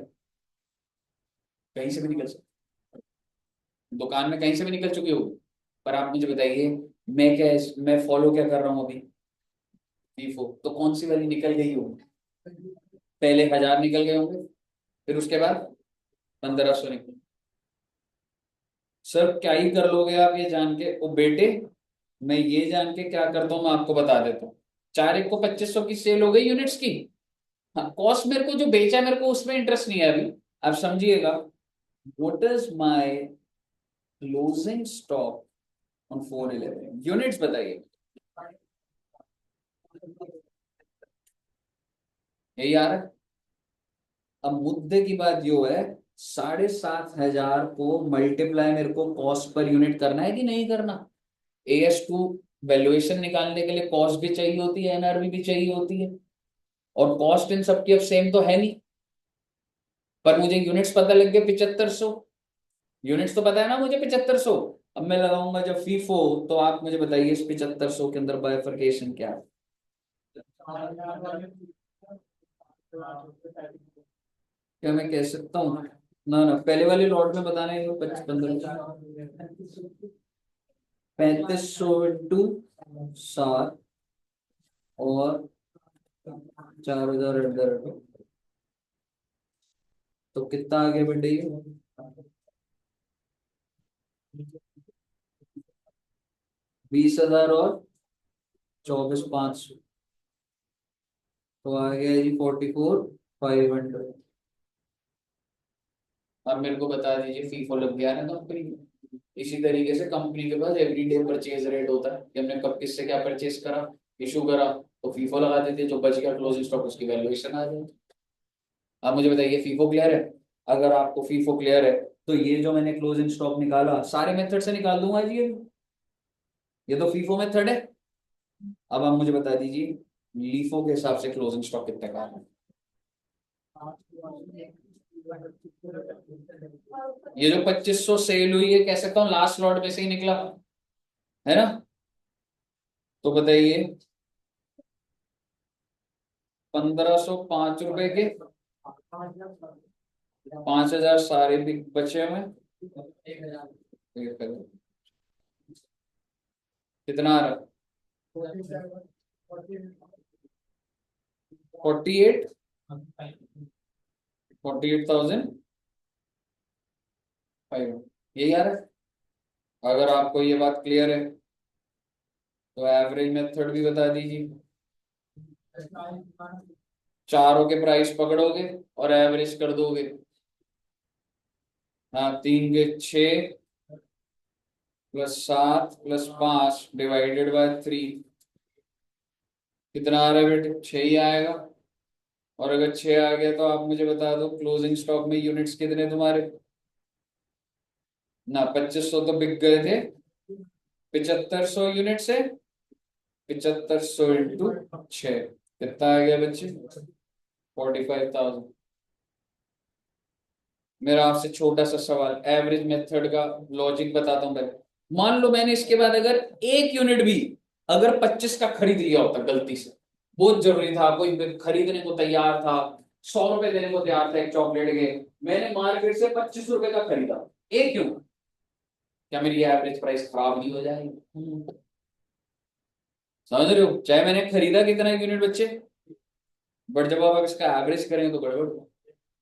कहीं से भी निकल सकती, दुकान में कहीं से भी निकल चुकी होगी। पर आप मुझे बताइए, मैं क्या, मैं फॉलो क्या कर रहा हूँ अभी? फीफो। तो कौन सी वाली निकल गई होगी? पहले 1000 निकल गए होंगे, फिर उसके बाद 1500 निकले। सर क्या ही कर लोगे आप ये जान के? ओ बेटे, मैं ये जान के क्या करता हूँ मैं आपको बता देता हूँ। 4 एक को 2500 की सेल हो गई यूनिट्स की। हाँ, कॉस्ट मेरे को जो बेचा मेरे को उसमें इंटरेस्ट नहीं है अभी। आप समझिएगा, what is my closing stock on 411 units, बताइए। यही आ रहा है। अब मुद्दे की बात यो है, 7500 को मल्टीप्लाई मेरे को कॉस्ट पर यूनिट करना है कि नहीं करना? AS2 वैल्यूएशन निकालने के लिए कॉस्ट भी चाहिए होती है, NRV भी चाहिए होती है, और कॉस्ट इन सबकी अब सेम तो है नहीं। पर मुझे यूनिट्स पता लग गए 7500, यूनिट्स तो पता है ना मुझे 7500। अब मैं लगाऊंगा जब फीफो, तो आप मुझे बताइए इस 7500 के अंदर बाइफरकेशन क्या है? क्या मैं कह सकता हूँ? ना ना, पहले वाले लॉट में बताना है 3500 इंटू 7 और 4000 तो कितना आगे बढ़े? 20,000 और 24,500, तो आ गया जी 44,500। अब मेरे को बता दीजिए फीफो लग गया ना कंपनी में। इसी तरीके से कंपनी के पास एवरीडे परचेज रेट होता है कि हमने कब किससे क्या परचेज करा, इशू करा, तो फीफो लगा देते हैं, जो बच गया क्लोजिंग स्टॉक उसकी वैल्यूएशन आ जाए। आप मुझे बताइए फीफो क्लियर है? अगर आपको फीफो क्लियर है, तो ये जो मैंने क्लोजिंग स्टॉक निकाला सारे मेथड से निकाल दूंगा जी ये तो फीफो मेथड है। अब आप मुझे बता दीजिए लीफो के हिसाब से क्लोजिंग स्टॉक कितने का है? ये जो 2500 सेल हुई है, कह सकता हूँ लास्ट लॉट में से ही निकला है ना? तो बताइए 1505 रुपए के 5000 सारे भी बचे हुए हैं। कितना आ रहा? 48, 48,500 यही आ रहा है। अगर आपको ये बात क्लियर है तो एवरेज मेथड भी बता दीजिए। चारों के प्राइस पकड़ोगे और एवरेज कर दोगे। हाँ, 3 के 6 +7 +5 डिवाइडेड बाय 3 कितना आ रहा है बेटे? 6 ही आएगा। और अगर 6 आ गया तो आप मुझे बता दो क्लोजिंग स्टॉक में यूनिट्स कितने तुम्हारे। ना 2500 तो बिक गए थे, 7500 यूनिट से 7500 इंटू 6 कितना आ गया बच्चे, 45,000। मेरा आपसे छोटा सा सवाल, एवरेज मेथड का लॉजिक बताता हूँ पहले। मान लो मैंने इसके बाद अगर एक यूनिट भी अगर 25 का खरीद लिया होता गलती से, बहुत जरूरी था, कोई खरीदने को तैयार था, 100 रुपए देने को तैयार था एक चॉकलेट के, मैंने मार्केट से 25 रुपए का खरीदा, एक यूनिट, क्या मेरी एवरेज प्राइस खराब नहीं हो जाएगी? समझ रहे हो, चाहे मैंने खरीदा कितना यूनिट बच्चे, बट जब आप इसका एवरेज करेंगे तो गड़बड़।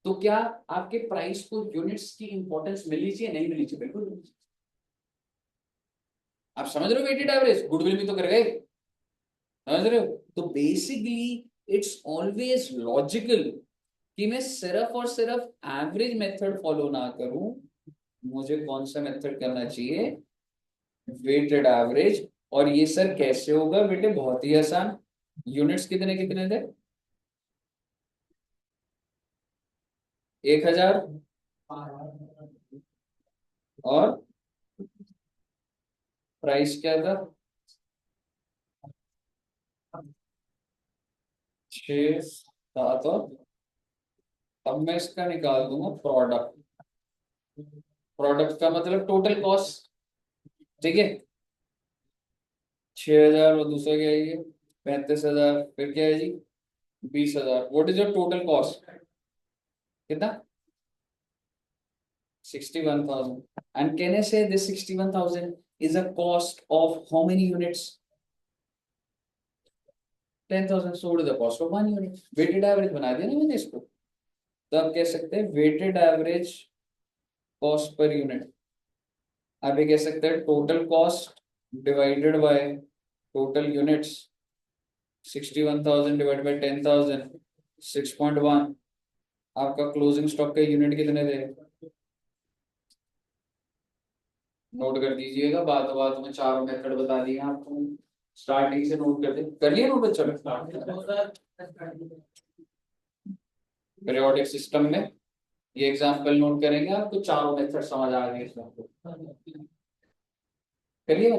तो क्या आपके प्राइस को यूनिट्स की इंपॉर्टेंस मिलनी चाहिए, नहीं मिलनी चाहिए? बिल्कुल मिलनी चाहिए। आप समझ रहे हो, वेटेड एवरेज गुडविल भी तो कर गए, समझ रहे हो? तो बेसिकली इट्स ऑलवेज लॉजिकल कि मैं सिर्फ और सिर्फ एवरेज मेथड फॉलो ना करूं, मुझे कौन सा मेथड करना चाहिए, वेटेड एवरेज। और ये सर कैसे होगा बेटे, बहुत ही आसान। यूनिट्स कितने कितने थे, 1000, और प्राइस क्या था, 6 7, और अब मैं इसका निकाल दूंगा प्रोडक्ट। प्रोडक्ट का मतलब टोटल कॉस्ट, ठीक है। 6,000 और दूसरा क्या है ये, 35,000, फिर क्या है जी, 20,000। What is your total cost, कितना, 61,000। And can I say this 61,000 is a cost of how many units, 10,000। So the cost of 1 unit. Weighted average बना दिया ना मैंने इसको, तो आप कह सकते हैं weighted average cost per unit. आप ये कह सकते हैं total cost divided by total units, 61,000 divided by 10,000, 6.1। आपका क्लोजिंग स्टॉक के यूनिट कितने थे, नोट कर दीजिएगा। बात बात में चारों मेथड बता दिए आपको, स्टार्टिंग से नोट कर दे, कर लिया नोट बच्चों ने? पीरियोडिक सिस्टम में ये एग्जांपल नोट करेंगे, आपको चारों मेथड समझ आ गए इसमें, करिए।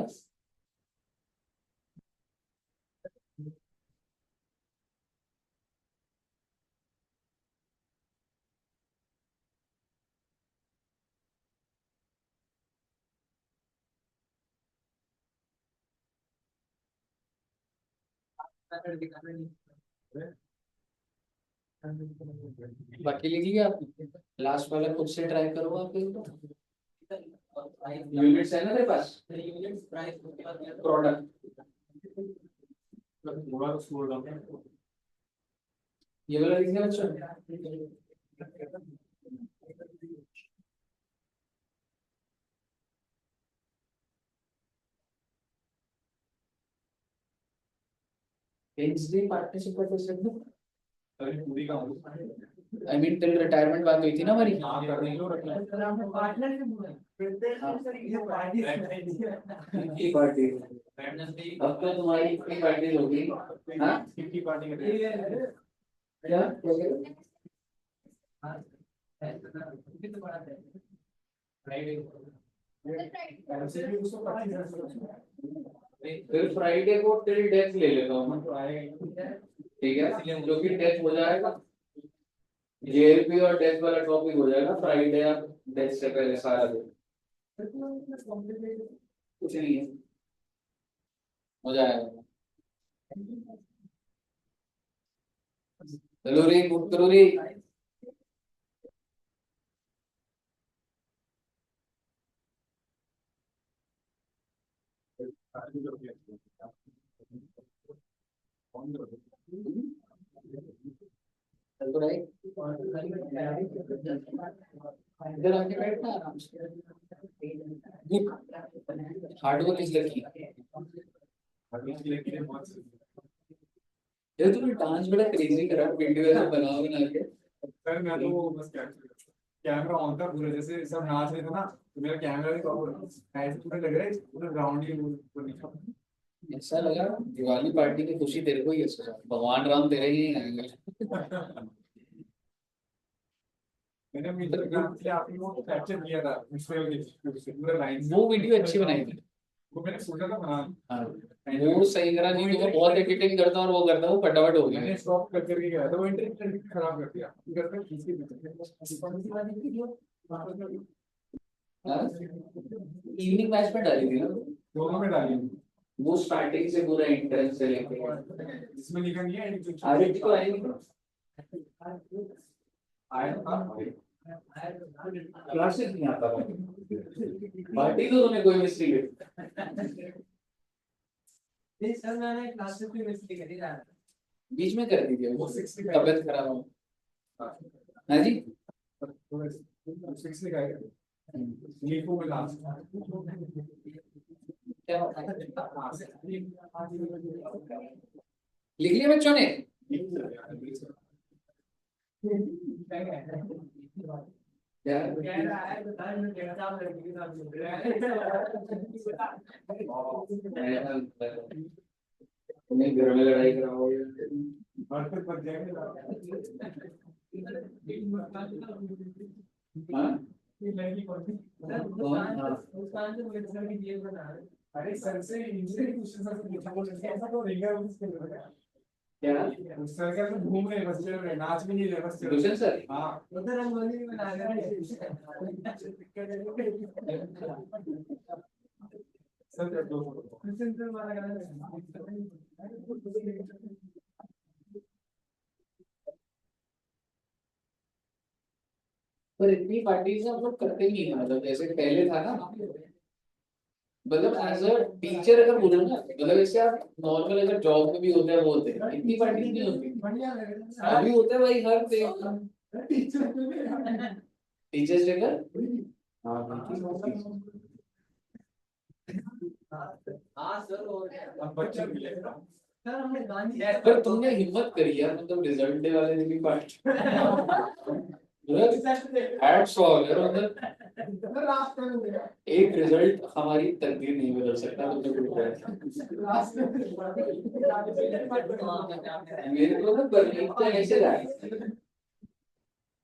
बाकी लिख लिया आपने, लास्ट वाला खुद से ट्राई करो आप एक बार। यूनिट्स है ना तेरे पास, प्रोडक्ट, थोड़ा तो स्लो डाउन। ये वाला लिख लिया बच्चों। वेंसडे पार्टिसिपेट कर सकते, अरे पूरी का आई मीन टिल रिटायरमेंट बात हुई थी ना हमारी। हाँ कर रही हो रखना की पार्टी, अब तो तुम्हारी इतनी पार्टी होगी। हाँ की पार्टी कर रही है। क्या क्या कह रहे हो? फिर फ्राइडे को टिल डेथ ले लेता हूँ मैं, ठीक है, जो कि डेथ हो जाएगा, जेएलपी और डेथ वाला टॉपिक हो जाएगा फ्राइडे या डेथ से पहले सारा दिन, कुछ नहीं है, हो जाएगा। चलो रे करो रे। चल तो भाई, इधर आके बैठना आराम से, हार्डवर्क इज द की। यार तूने डांस बड़ा क्रेजी करा, वीडियो ऐसे बना बना के। सर मैं तो बस कैमरा ऑन था पूरा, जैसे सब नाच रहे थे ना, तो मेरा कैमरा भी ऐसे पूरा लग रहा है पूरा ग्राउंड ही ऐसा लगा दिवाली पार्टी की खुशी तेरे को ही है, भगवान राम तेरे ही आएंगे। मैंने इंस्टाग्राम से आपने वो कैप्चर किया था पूरा लाइन वो वीडियो अच्छी बनाई थी। वो मैंने सोचा था बना। हाँ वो सही करा, नहीं तो वो बहुत एडिटिंग करता और वो करता, वो फटाफट हो गया। मैंने स्टॉप कर करके गया था, वो इंटरनेट खराब कर दिया घर पे खींच इवनिंग मैच में डाली थी ना दोनों में डाली वो, स्टार्टिंग से पूरा एंट्रेंस से लेके। इसमें लिखा नहीं है आदित्य को आई नहीं आया था क्लासेस नहीं आता था, पार्टी तो तुम्हें कोई मिस्टेक नहीं सर मैंने क्लासेस में मिस्टेक करी था। बीच में कर दी थी, वो वो 60 तबियत खराब हो। हाँ जी, 6 लिखा है लिखो में लास्ट क्या लिख लिया बच्चों ने? क्या कह रहा है तो टाइम में कहता हूं लड़की के साथ मिल रहा है। तुम्हें घर में लड़ाई कराओगे? और फिर बच जाएंगे हाँ ये लड़की कौन सी मुस्कान से मेरे सर की जेल बना रहे। अरे सर से इंजीनियरिंग क्वेश्चन सर से पूछा, वो लड़की ऐसा तो रहेगा उसके क्या उस सर का तो घूम रहे बस चल रहे नाच भी नहीं रहे बस चल रोशन सर? हाँ उधर रंगोली भी बना रहे सर कर दो क्वेश्चन सर वाला गाना पर इतनी पार्टी से हम लोग करते नहीं है, मतलब जैसे पहले था ना, मतलब एज अ टीचर अगर बोलो ना, मतलब ऐसे आप नॉर्मल अगर जॉब में भी होते हैं वो होते हैं, इतनी पार्टी नहीं होती। बढ़िया लग रहा है। अभी होता है भाई हर डे टीचर्स डे का। हाँ हाँ सर हो गया। अब बच्चा भी है सर हमने गांधी पर तुमने हिम्मत करी यार, मतलब रिजल्ट डे वाले दिन भी पार्टी। हैट्स ऑफ यार, मतलब रास्ते में गया एक रिजल्ट हमारी तकदीर नहीं बदल सकता, तो रास्ते में मेरे को ना परनीत का मैसेज आया,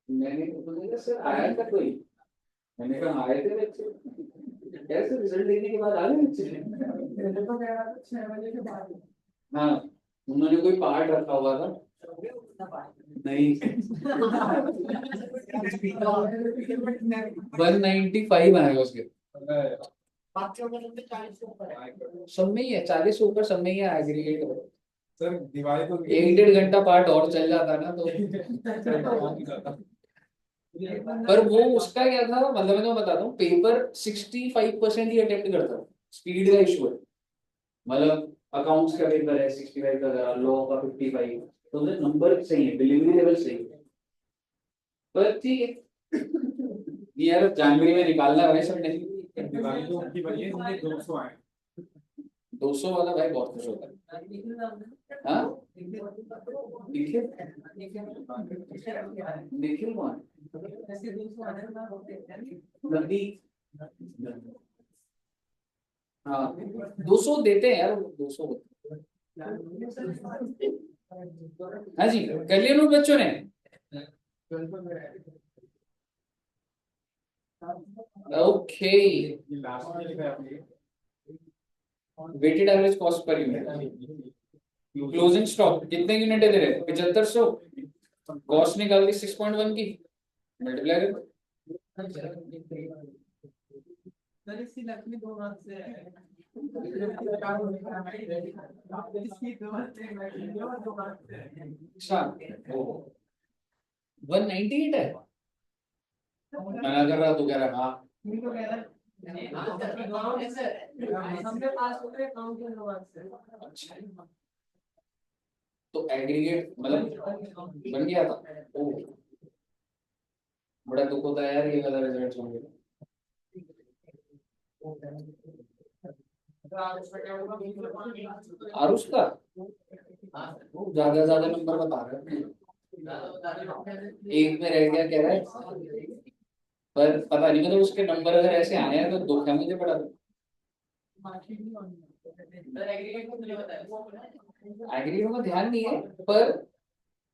मैंने बोला सर आया था कोई, मैंने कहा आए थे बच्चे, कैसे रिजल्ट देने के बाद आ गए बच्चे? तो कह रहा था 6 बजे के बाद हाँ उन्होंने कोई पार्ट रखा हुआ था, नहीं 195 आएगा उसके सब में ही है, 40 से ऊपर सब में ही है एग्रीगेट। सर दिवाली तो 1-1.5 घंटा पार्ट और चल जाता ना तो। पर वो उसका क्या था, मतलब मैं बताता हूँ, पेपर 65% ही अटेम्प्ट करता है, स्पीड का इशू है। मतलब अकाउंट्स का पेपर है 65 का, लॉ का 55, तो उधर नंबर सही है, डिलीवरी लेवल सही है। पर ठीक है यार, जनवरी में निकालना है सबने। दिवाली तो उनकी बनी है जिनके 200 आए 200 वाला भाई बहुत खुश होता है। हाँ निखिल, निखिल कौन? नवदीप। हाँ 200 देते हैं यार, 200 होते हैं। हाँ जी कर लिया नोट बच्चों ने? ओके, लास्ट में लिखा है आपने weighted average cost per unit, closing stock कितने यूनिट दे रहे? 7500, कॉस्ट निकाल दी 6.1 की, मल्टीप्लाई कर। सर इसकी लक्ष्मी 2 हाथ से है। इसकी 2 हाथ से है। अच्छा 198 है, मना कर रहा, तू कह रहा हाँ। तो कह रहा है गांव से हमने पास हो गए गांव के लोग से। अच्छा तो एग्रीगेट मतलब बन गया था। ओ बड़ा दुख होता है यार ये वाला रिजल्ट होंगे। आरुष का ज्यादा नंबर बता रहे हैं, एक में रह गया कह रहा है, पर पता नहीं, मतलब उसके नंबर अगर ऐसे आए हैं तो दुख है मुझे बड़ा। एग्रीगेट में ध्यान नहीं है, पर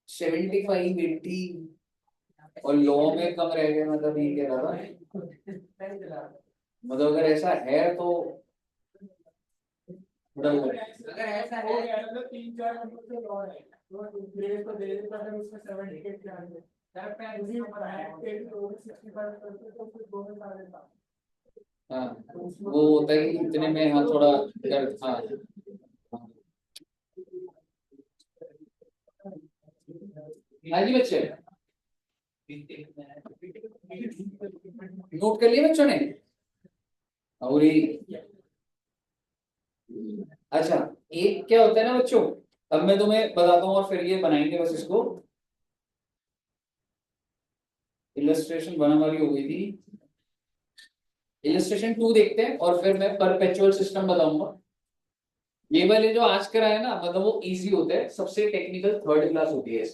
75 80 और लो में कम रह गया, मतलब ये कह रहा था। मतलब अगर ऐसा है तो अगर ऐसा है तो 3-4 नंबर से लॉ है, तो ग्रेड को दे देता है उसमें 78 के आगे सर पे उसी पर है 65 करते तो फिर 2 में सारे था। हाँ वो होता है कि इतने में हाँ थोड़ा कर हाँ हाँ जी बच्चे, नोट कर लिया बच्चों ने? और अच्छा, एक क्या होता है ना बच्चों, अब मैं तुम्हें बताता हूँ और फिर ये बनाएंगे बस इसको। इलस्ट्रेशन 1 हमारी हो गई थी, इलस्ट्रेशन 2 देखते हैं और फिर मैं परपेचुअल सिस्टम बताऊंगा। ये वाले जो आज करा है ना, मतलब वो इजी होते हैं, सबसे टेक्निकल थर्ड क्लास होती है,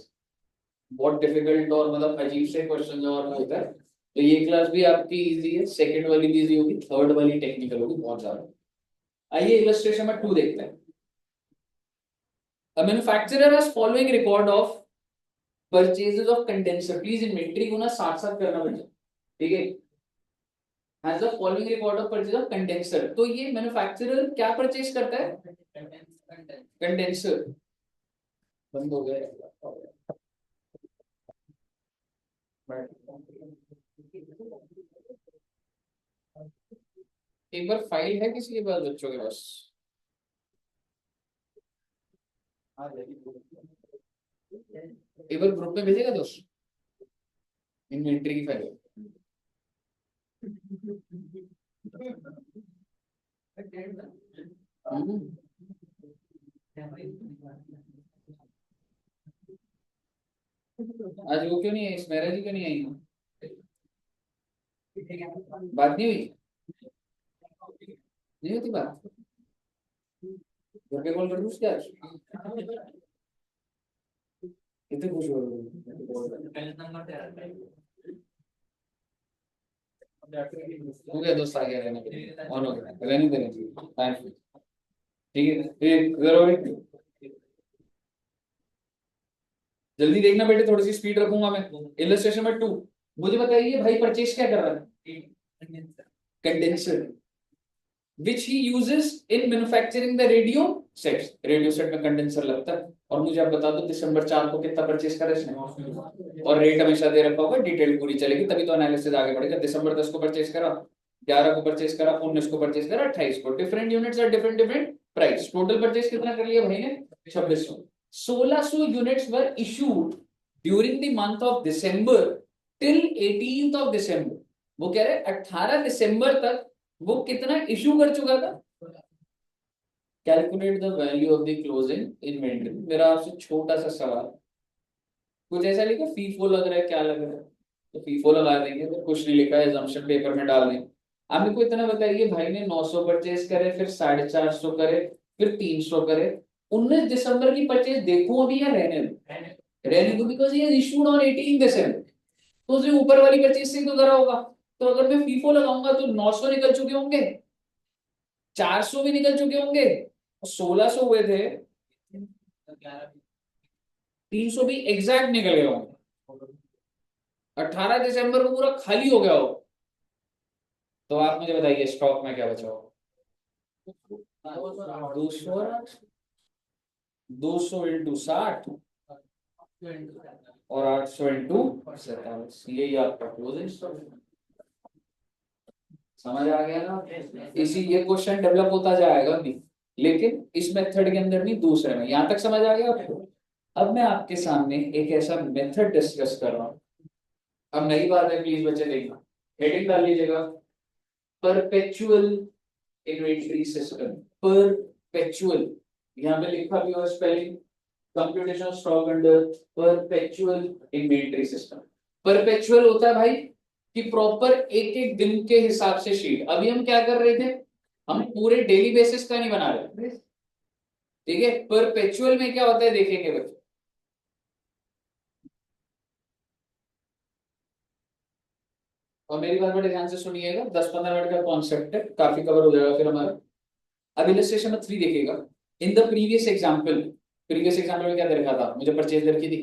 बहुत डिफिकल्ट और मतलब अजीब से क्वेश्चन और होता है। तो ये क्लास भी आपकी इजी है, सेकंड वाली भी इजी होगी, थर्ड वाली टेक्निकल होगी बहुत ज्यादा। आइए इलस्ट्रेशन में 2 देखते हैं। A manufacturer has following record of purchases of condenser, please inventory को ना साथ साथ करना पड़ेगा, ठीक है। Has the following record of purchase of condenser, तो ये मैन्युफैक्चरर क्या परचेज करता है? कंडेंसर। बंद हो गया, एक बार फाइल है किसी के पास बच्चों के पास? एक बार ग्रुप में भेजेगा दोस्त इन्वेंटरी की फाइल। आज वो क्यों नहीं आई, स्मेरा जी क्यों नहीं आई? बात नहीं हुई? नहीं होती बात? घर पे कॉल कर दूं क्या? कितने खुश हो गया दोस्त, आ गया रहने के लिए, ऑन हो गया, रहने देने, ठीक है। फिर जरूर जल्दी देखना बेटे, थोड़ी सी स्पीड रखूंगा मैं। इलस्ट्रेशन में 2, मुझे बताइए भाई परचेज क्या कर रहा है? Condenser which he uses in manufacturing the radio sets, radio set में कंडेंसर लगता है। और मुझे आप बता दो दिसंबर 4 को कितना परचेज करा इसने, और रेट हमेशा दे रखा होगा, डिटेल पूरी चलेगी तभी तो एनालिसिस आगे बढ़ेगा। दिसंबर 10 को परचेज करा, 11 को परचेज करा, 19 को परचेज करा, 28 को, different units are different different price. Total purchase कितना कर लिया भाई ने? 2600। 1600 units were issued during the month of December till 18th of December. वो कह रहे 18 दिसंबर तक वो कितना इशू कर चुका था? Calculate the value of the closing inventory. मेरा आपसे छोटा सा सवाल, कुछ ऐसा लिखा फीफो लग रहा है, क्या लग रहा है? तो फीफो लगा देंगे, तो कुछ नहीं लिखा है assumption पेपर में डाल देंगे। आप मेरे को इतना बताइए, भाई ने 900 परचेज करे, फिर 450 करे, फिर 300 करे, 19 दिसंबर की परचेज देखूं अभी या रहने दो? रहने दो, बिकॉज ये इशूड ऑन 18 दिसंबर, तो उसने ऊपर वाली परचेज से तो करा होगा। तो अगर मैं फीफो लगाऊंगा तो 900 निकल चुके होंगे, 400 भी निकल चुके होंगे, 1600 हुए थे, 300 भी एग्जैक्ट निकल गए होंगे, 18 दिसंबर को पूरा खाली हो गया हो। तो आप मुझे बताइए स्टॉक में क्या बचा हो? 200, 200 इंटू 60 और 800 इंटू 47, यही आपका क्लोजिंग स्टॉक। समझ आ गया ना? इसी ये क्वेश्चन डेवलप होता जाएगा भी, लेकिन इस मेथड के अंदर नहीं, दूसरे में। यहां तक समझ आ गया आपको? अब मैं आपके सामने एक ऐसा मेथड डिस्कस कर रहा हूं। अब नई बात है, प्लीज बच्चे देखना, हेडिंग डाल लीजिएगा, परपेचुअल इन्वेंटरी सिस्टम। परपेचुअल, यहाँ पे लिखा भी हो spelling, computational stock under perpetual inventory system. Perpetual होता है भाई कि प्रॉपर एक एक दिन के हिसाब से शीट। अभी हम क्या कर रहे थे, हम पूरे डेली बेसिस का नहीं बना रहे, ठीक है। परपेचुअल में क्या होता है देखेंगे बच्चे, और मेरी बात बड़े ध्यान से सुनिएगा, 10-15 मिनट का कॉन्सेप्ट है, काफी कवर हो जाएगा फिर हमारा। अब इलस्ट्रेशन में 3 देखिएगा। इन द प्रीवियस एग्जांपल में क्या दे रखा था, मुझे परचेज दर की थी,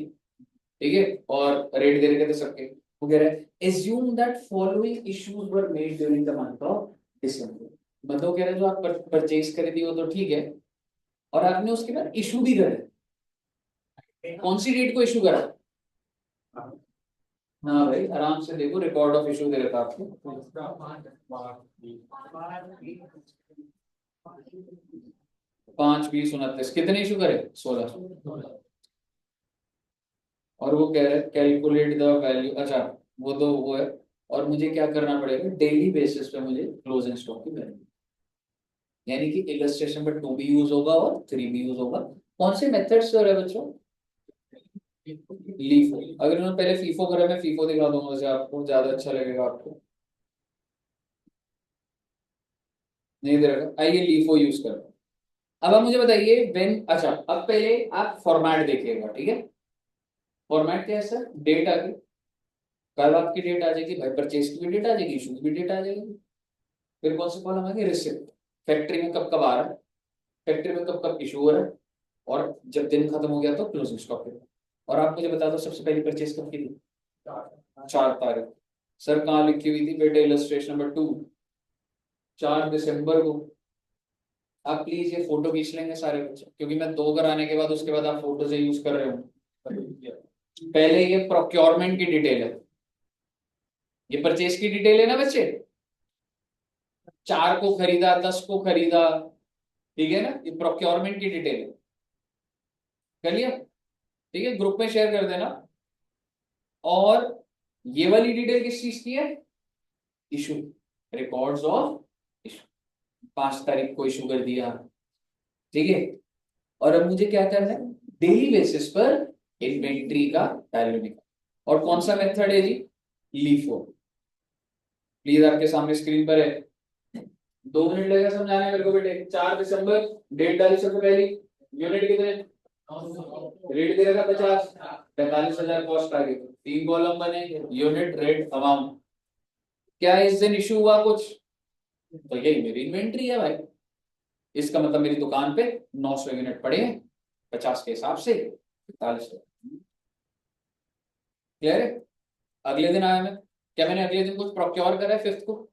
ठीक है, और रेट दे रखे थे सबके। वो कह रहा है assume that following issues were made during the month of December. मतलब कह रहे हैं जो आप परचेज करी थी वो तो ठीक है, और आपने उसके बाद इशू भी करा। कौन सी डेट को इशू करा? हाँ भाई आराम से देखो, रिकॉर्ड ऑफ इशू दे रखा आपको। 5/20/29 कितने इशू करे? 16। और वो कह रहे हैं कैलकुलेट द वैल्यू, अच्छा वो तो वो है। और मुझे क्या करना पड़ेगा, डेली बेसिस पे मुझे क्लोजिंग स्टॉक की वैल्यू, यानी कि इलस्ट्रेशन पर 2 भी यूज होगा और 3 भी यूज होगा। कौन से मेथड्स से हो रहा है बच्चों? लीफो। अगर उन्होंने पहले फीफो करा, मैं फीफो दिखा दूंगा वैसे, आपको ज्यादा अच्छा लगेगा आपको। नहीं दे रखा, आइए लीफो यूज कर। अब आप मुझे बताइए व्हेन, अच्छा अब पहले आप फॉर्मेट देखिएगा, ठीक है। फॉर्मेट क्या है सर? डेट आ गई, कल आपकी डेट आ जाएगी भाई, परचेज की भी डेट आ जाएगी, इशू की भी डेट आ जाएगी। फिर कौन सा कॉलम आएगा? रिसिप्ट। फैक्ट्री में कब कब आ रहा है, फैक्ट्री में कब कब इशू हो रहा है, और जब दिन खत्म हो गया तो क्लोजिंग स्टॉक है। और आप मुझे बता दो सबसे पहली परचेज कब की थी? 4 तारीख। सर कहाँ लिखी हुई थी बेटे? इलस्ट्रेशन नंबर 2, 4 दिसंबर को। आप प्लीज ये फोटो खींच लेंगे सारे बच्चे, क्योंकि मैं 2 कराने के बाद उसके बाद आप फोटो से यूज कर रहे हो। पहले ये प्रोक्योरमेंट की डिटेल है, ये परचेज की डिटेल है ना बच्चे। 4 को खरीदा, 10 को खरीदा, ठीक है ना, ये प्रोक्योरमेंट की डिटेल है। कर लिया? ठीक है, ग्रुप में शेयर कर देना। और ये वाली डिटेल किस चीज की है? Issue, records of issue. 5 तारीख को इशू कर दिया, ठीक है। और अब मुझे क्या करना है, डेली बेसिस पर इन्वेंट्री का वैल्यू निकाल। और कौन सा मेथड है जी? लीफो। प्लीज आपके सामने स्क्रीन पर है। 2 मिनट लगेगा समझाने मेरे को बेटे। 4 दिसंबर, डेट डाली सबसे पहली, यूनिट कितने? रेट दे रखा 50, 45,000 कॉस्ट आ गई। 3 कॉलम बने, यूनिट, रेट, अमाउंट। क्या इस दिन इशू हुआ कुछ? तो यही मेरी इन्वेंट्री है भाई। इसका मतलब मेरी दुकान पे 900 यूनिट पड़े हैं 50 के हिसाब से, 45। क्लियर है? अगले दिन आया मैं, क्या मैंने अगले दिन कुछ प्रोक्योर करा है 5th को?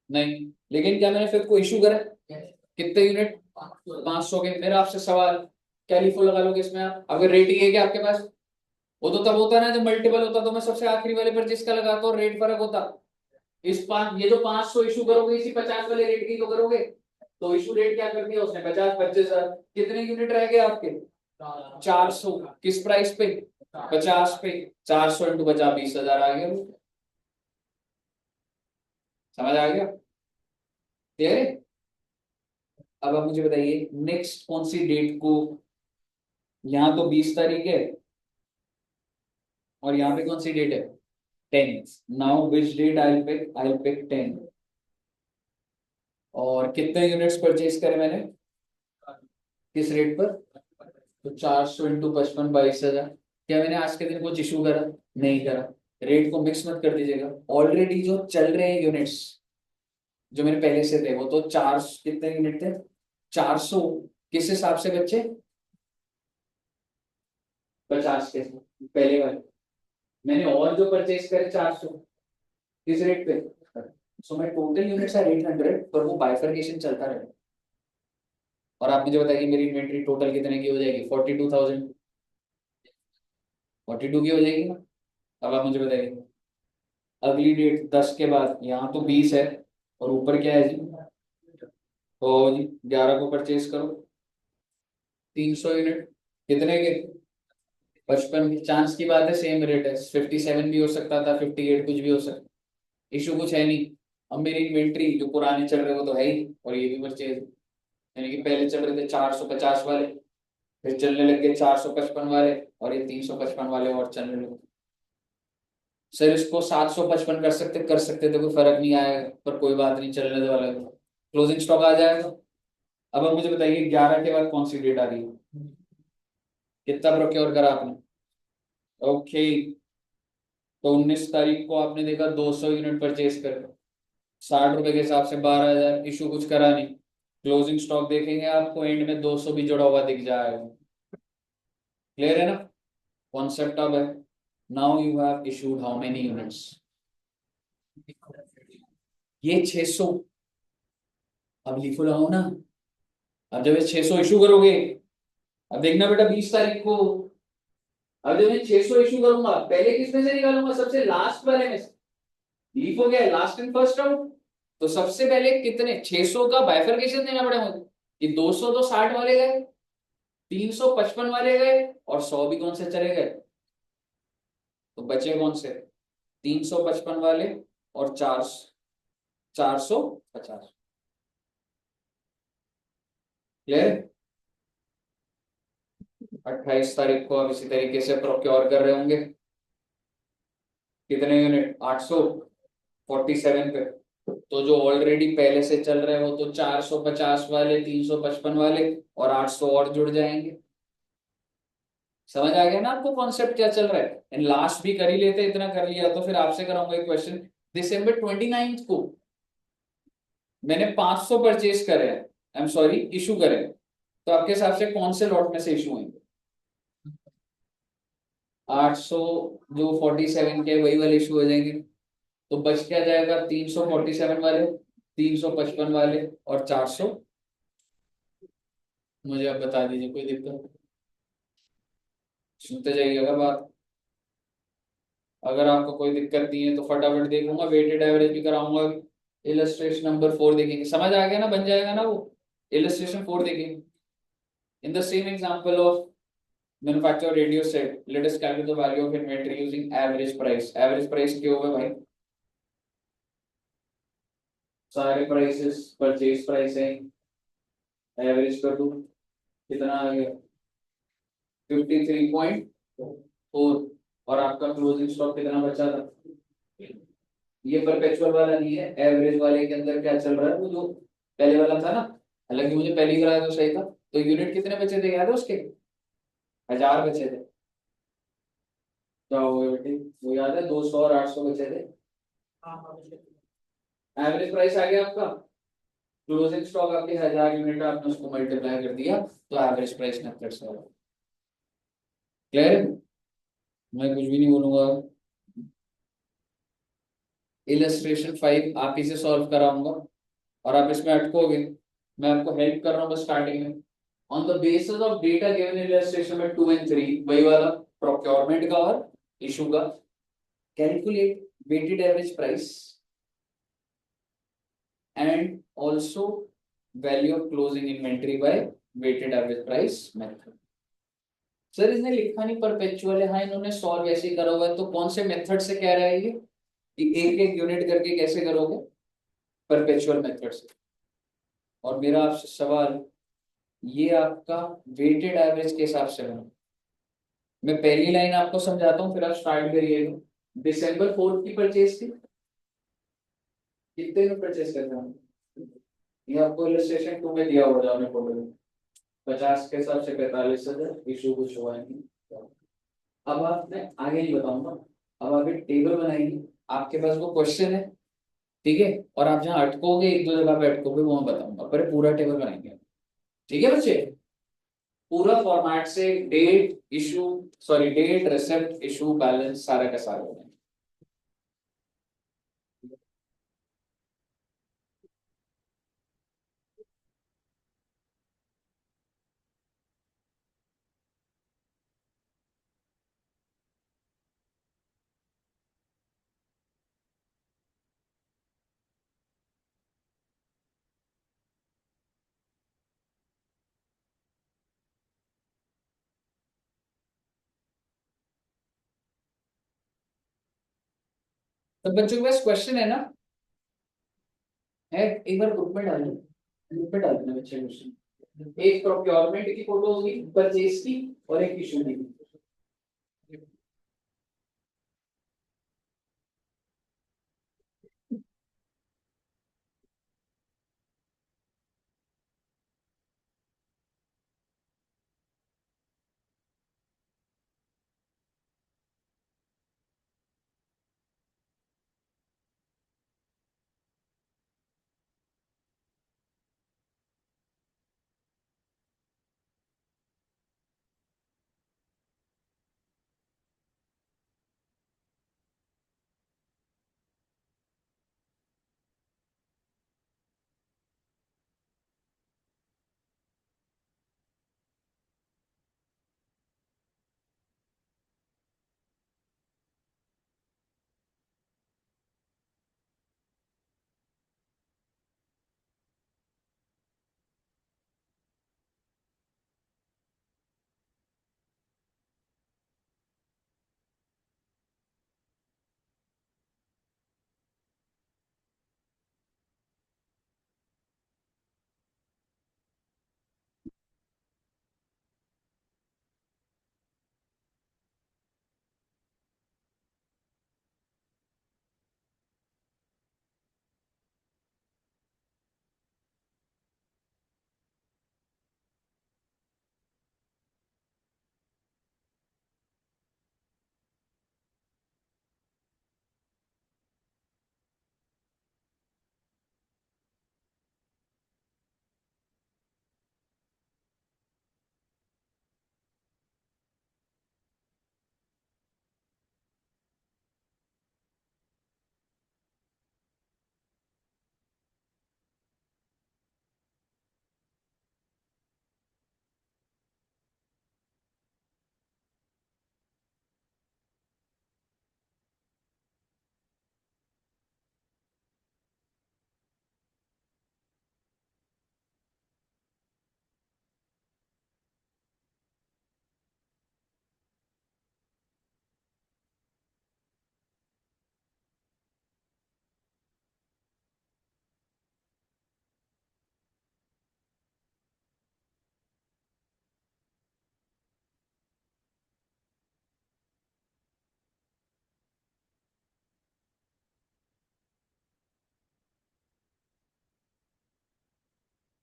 नहीं। लेकिन क्या मैंने 5th को इशू करा है? कितने यूनिट? 500 के। मेरा आपसे सवाल, क्या लीफो लगा लोगे इसमें आप? अगर रेटिंग है क्या आपके पास? वो तो तब होता है ना जब मल्टीपल होता, तो मैं सबसे आखिरी वाले पर जिसका लगाता हूँ रेट फर्क होता। इस 5, ये जो 500 इशू करोगे इसी 50 वाले रेट की तो करोगे। तो इशू रेट क्या कर दिया उसने? 50, 25,000। कितने यूनिट रह गए आपके? 400। किस प्राइस पे? 50 पे। 400 इंटू 50, 20,000 आ गया। समझ आ गया? क्लियर है? अब आप मुझे बताइए नेक्स्ट कौन सी डेट को, यहाँ तो 20 तारीख है, और यहाँ पे कौन सी डेट है? 10। Now which date I pick 10। और कितने यूनिट्स परचेज करे मैंने, किस रेट पर? तो 400 इंटू 55, 22,000। क्या मैंने आज के दिन कुछ इशू करा? नहीं करा। रेट को मिक्स मत कर दीजिएगा, ऑलरेडी जो चल रहे हैं यूनिट्स जो मेरे पहले से थे वो तो 4, कितने यूनिट थे? 400। किस हिसाब से बच्चे? 50 के पहले वाले। मैंने और जो परचेज करे 400, किस रेट पे? So my total units are 800, पर वो बाइफरकेशन चलता रहेगा। और आप मुझे बताइए मेरी इन्वेंट्री टोटल कितने की हो जाएगी? 42,000। 42 की हो जाएगी ना? अब आप मुझे बताइए अगली डेट 10 के बाद, यहाँ तो 20 है, और ऊपर क्या है जी? तो जी 11 को परचेज करो 300 यूनिट। कितने के? 55 की। चांस की बात है सेम रेट है, 57 भी हो सकता था, 58 कुछ भी हो सकता। इशू कुछ है नहीं। अब मेरी इन्वेंट्री जो पुराने चल रहे वो तो है ही, और ये भी परचेज, यानी कि पहले चल रहे थे 450 वाले, फिर चलने लग गए 455 वाले, और ये 355 वाले और चलने लगे। सर इसको 755 कर सकते थे, कोई फर्क नहीं आया, पर कोई बात नहीं, चलने वाला क्लोजिंग स्टॉक आ जाएगा। अब आप मुझे बताइए 11 के बाद कौन सी डेट आ रही है? कितना प्रोक्योर करा आपने? ओके, तो 19 तारीख को आपने देखा 200 यूनिट परचेज कर, 60 रुपए के हिसाब से 12,000। इशू कुछ करा नहीं। क्लोजिंग स्टॉक देखेंगे आपको एंड में 200 भी जुड़ा हुआ दिख जाएगा। क्लियर है ना? कॉन्सेप्ट अब है। Now you have issued how many units? ये 600। अब लिखो लगाओ ना। अब जब ये 600 इशू करोगे, अब देखना बेटा 20 तारीख को, अब जब मैं 600 इशू करूंगा, पहले किसमें से निकालूंगा? सबसे लास्ट वाले में से। लीफ हो गया लास्ट इन फर्स्ट आउट। तो सबसे पहले कितने 600 का बाइफरकेशन देना पड़ेगा मुझे कि 200 तो 60 वाले गए, 355 वाले गए, और 100 भी कौन से चले गए? तो बचे कौन से? 355 वाले और 450। क्लियर? 28 तारीख को आप इसी तरीके से प्रोक्योर कर रहे होंगे। कितने यूनिट? 847 पे। तो जो ऑलरेडी पहले से चल रहे हो तो 450 वाले, 355 वाले और 800 और जुड़ जाएंगे। समझ आ गया ना आपको कॉन्सेप्ट क्या चल रहा है? एंड लास्ट भी कर ही लेते, इतना कर लिया तो फिर आपसे कराऊंगा एक क्वेश्चन। दिसंबर 29 को मैंने 500 परचेज करे हैं, आई एम सॉरी इशू करे हैं। तो आपके हिसाब से कौन से लॉट में से इशू होंगे? 800 जो 47 के वही वाले इशू हो जाएंगे। तो बच क्या जाएगा? 347 वाले, 355 वाले और 400। मुझे आप बता दीजिए, कोई दिक्कत? सुनते जाइएगा बात। अगर आपको कोई दिक्कत नहीं है तो फटाफट देखूंगा, वेटेड एवरेज भी कराऊंगा। इलस्ट्रेशन नंबर 4 देखेंगे, समझ आ गया ना? बन जाएगा ना वो? इलस्ट्रेशन 4 देखेंगे। In the same example of manufacturer radio set, let us calculate the value of inventory using average price. Average price क्या होगा भाई? सारे प्राइसेस परचेज प्राइस है, एवरेज कर दूं, कितना आ गया? 53.4। और आपका क्लोजिंग स्टॉक कितना बचा था? ये परपेचुअल वाला नहीं है, एवरेज वाले के अंदर क्या चल रहा है वो जो पहले वाला था ना। हालांकि मुझे पहले ही कराया तो सही था। तो यूनिट कितने बचे थे याद है उसके? 1000 बचे थे। क्या हो गया बेटे? वो याद है? 200 और 800 बचे थे। एवरेज प्राइस आ गया आपका। क्लोजिंग स्टॉक आपके 1000 यूनिट, आपने उसको मल्टीप्लाई कर दिया तो एवरेज प्राइस मेथड से होगा। क्लियर? मैं कुछ भी नहीं बोलूंगा। इलस्ट्रेशन 5 आप ही से सॉल्व कराऊंगा और आप इसमें अटकोगे। मैं आपको हेल्प कर रहा हूँ बस स्टार्टिंग में। On the basis of data given in illustration में 2 and 3, वही वाला प्रोक्योरमेंट का और इशू का, calculate weighted average price and also value of closing inventory by weighted average price method. Sir इसने लिखा नहीं परपेचुअल है। हाँ इन्होंने सॉल्व ऐसे ही करा हुआ है। तो कौन से मेथड से कह रहा है ये कि एक एक यूनिट करके कैसे करोगे? परपेचुअल मेथड से। और मेरा आपसे सवाल, ये आपका वेटेड एवरेज के हिसाब से बना। मैं पहली लाइन आपको समझाता हूँ फिर आप स्टार्ट करिएगा। दिसंबर 4 की परचेज थी, कितने में परचेज कर रहे हैं? ये आपको इलस्ट्रेशन 2 में दिया होगा आपने फोटो में। 50 के हिसाब से 45,000 इशू कुछ हुआ नहीं। अब आपने आगे नहीं बताऊंगा। अब आगे टेबल बनाएंगे, आपके पास वो क्वेश्चन है, ठीक है? और आप जहाँ अटकोगे, एक दो जगह पे अटकोगे, वो मैं बताऊंगा, पर पूरा टेबल बनाएंगे। ठीक है बच्चे? पूरा फॉर्मेट से date issue, sorry date receipt issue balance सारा का सारा होगा। तो बच्चों के पास क्वेश्चन है ना? है? एक बार ग्रुप में डाल दो, ग्रुप में डाल देना बच्चे क्वेश्चन। एक प्रोक्योरमेंट की फोटो होगी, परचेज की, और एक इशू की।